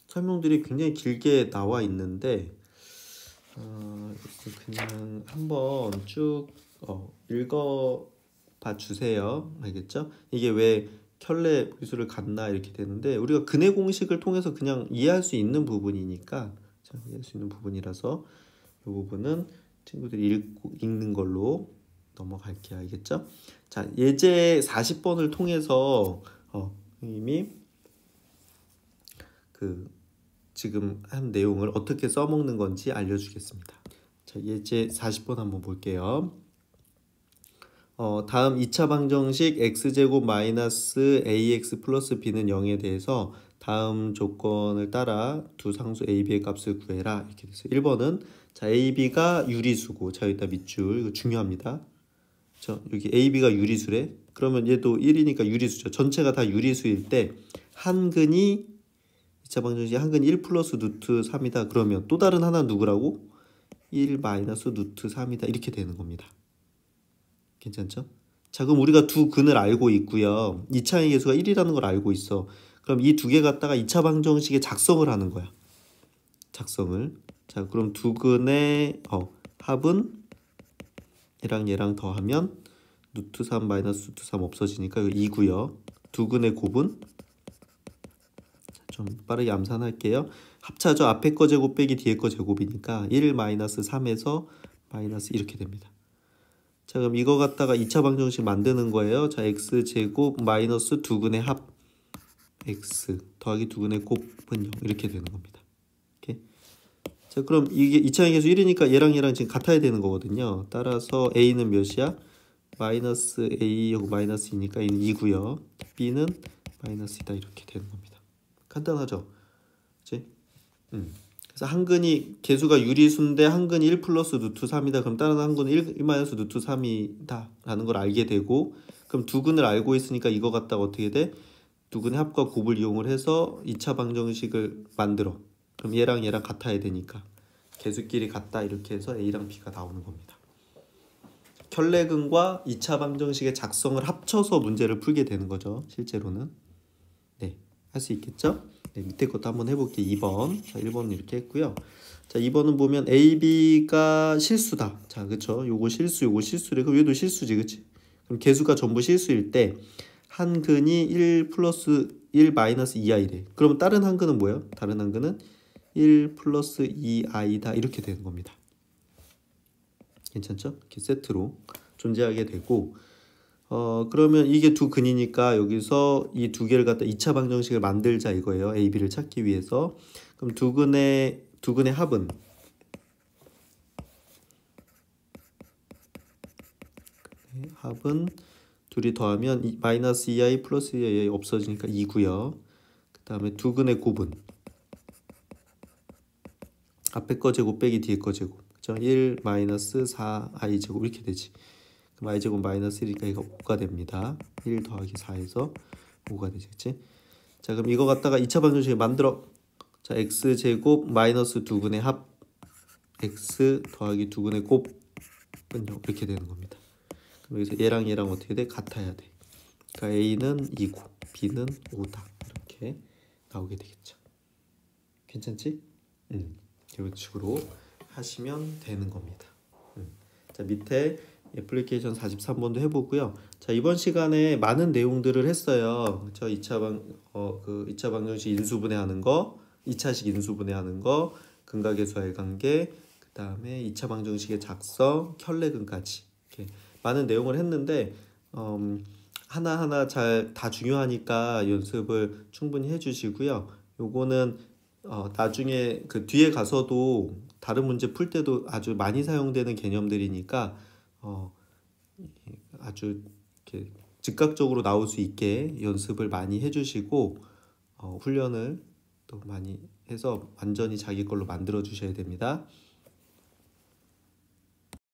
A: 설명들이 굉장히 길게 나와 있는데 그냥 한번 쭉 읽어봐 주세요. 알겠죠? 이게 왜 켤레 무리수를 갖나 이렇게 되는데 우리가 근해 공식을 통해서 그냥 이해할 수 있는 부분이니까 이해할 수 있는 부분이라서 이 부분은 친구들이 읽는 걸로 넘어갈게요. 알겠죠? 자, 예제 40번을 통해서 선생님이 지금 한 내용을 어떻게 써먹는 건지 알려주겠습니다. 자, 예제 40번 한번 볼게요. 다음 2차 방정식 x제곱 마이너스 ax 플러스 b는 0에 대해서 다음 조건을 따라 두 상수 a, b의 값을 구해라 이렇게 돼서 1번은 자 a, b가 유리수고 자 여기다 밑줄 이거 중요합니다. 여기 a, b가 유리수래. 그러면 얘도 1이니까 유리수죠. 전체가 다 유리수일 때 한근이 2차 방정식 한근이 1 플러스 루트 3이다. 그러면 또 다른 하나 누구라고? 1 마이너스 루트 3이다. 이렇게 되는 겁니다. 괜찮죠? 자, 그럼 우리가 두 근을 알고 있고요. 2차의 계수가 1이라는 걸 알고 있어. 그럼 이 두 개 갖다가 2차 방정식에 작성을 하는 거야. 작성을. 자, 그럼 두 근의 합은 얘랑 더하면 루트 3 마이너스 루트 3 없어지니까 이거 2고요. 두 근의 곱은 좀 빠르게 암산할게요. 합차죠. 앞에 거 제곱 빼기 뒤에 거 제곱이니까 1 마이너스 3에서 마이너스 이렇게 됩니다. 자, 그럼 이거 갖다가 2차 방정식 만드는 거예요. 자, x제곱 마이너스 두 근의 합 x 더하기 두 근의 곱은 0 이렇게 되는 겁니다. 오케이? 자, 그럼 이게 2차의 계수 1이니까 얘랑 지금 같아야 되는 거거든요. 따라서 a는 몇이야? 마이너스 a하고 마이너스 2니까 a는 2고요. b는 마이너스 2다 이렇게 되는 겁니다. 간단하죠? 그치? 그래서 한근이 계수가 유리수인데 한근이 1 플러스 루트 3이다. 그럼 다른 한근은 1 마이너스 루트 3이다 라는 걸 알게 되고 그럼 두 근을 알고 있으니까 이거 갖다가 어떻게 돼? 두 근의 합과 곱을 이용을 해서 2차 방정식을 만들어. 그럼 얘랑 같아야 되니까 계수끼리 같다 이렇게 해서 a랑 b가 나오는 겁니다. 켤레근과 2차 방정식의 작성을 합쳐서 문제를 풀게 되는 거죠. 실제로는. 네, 할 수 있겠죠? 네, 밑에 것도 한번 해볼게요. 2번. 자, 1번은 이렇게 했고요. 자, 2번은 보면 A, B가 실수다. 자, 그쵸? 요거 실수래. 그럼 얘도 실수지, 그치? 그럼 개수가 전부 실수일 때 한 근이 1 플러스 1 마이너스 2i래. 그럼 다른 한 근은 뭐예요? 다른 한 근은 1 플러스 2i다. 이렇게 되는 겁니다. 괜찮죠? 이렇게 세트로 존재하게 되고 그러면 이게 두 근이니까 여기서 이 두 개를 갖다 2차 방정식을 만들자 이거예요. A, B를 찾기 위해서. 그럼 두 근의 합은 둘이 더하면 마이너스 2i 플러스 2i 없어지니까 2고요. 그 다음에 두 근의 곱은 앞에 거 제곱 빼기 뒤에 거 제곱. 그죠? 1 마이너스 4i 제곱 이렇게 되지. 그럼 i제곱 마이너스 1이니까 이거 5가 됩니다. 1 더하기 4에서 5가 되지. 그치? 자, 그럼 이거 갖다가 2차 방정식을 만들어. 자, x제곱 마이너스 두 근의 합 x 더하기 두 근의 곱은 0 이렇게 되는 겁니다. 그럼 여기서 얘랑 어떻게 돼? 같아야 돼. 그러니까 a는 2고 b는 5다. 이렇게 나오게 되겠죠. 괜찮지? 이런 식으로 하시면 되는 겁니다. 자, 밑에 애플리케이션 43번도 해보고요. 자, 이번 시간에 많은 내용들을 했어요. 저 2차 방정식 인수분해하는 거, 2차식 인수분해하는 거, 근각계수와의 관계, 그 다음에 2차 방정식의 작성, 켤레근까지 이렇게 많은 내용을 했는데 하나하나 잘 다 중요하니까 연습을 충분히 해주시고요. 요거는 나중에 그 뒤에 가서도 다른 문제 풀 때도 아주 많이 사용되는 개념들이니까 아주 이렇게 즉각적으로 나올 수 있게 연습을 많이 해주시고 훈련을 또 많이 해서 완전히 자기 걸로 만들어 주셔야 됩니다.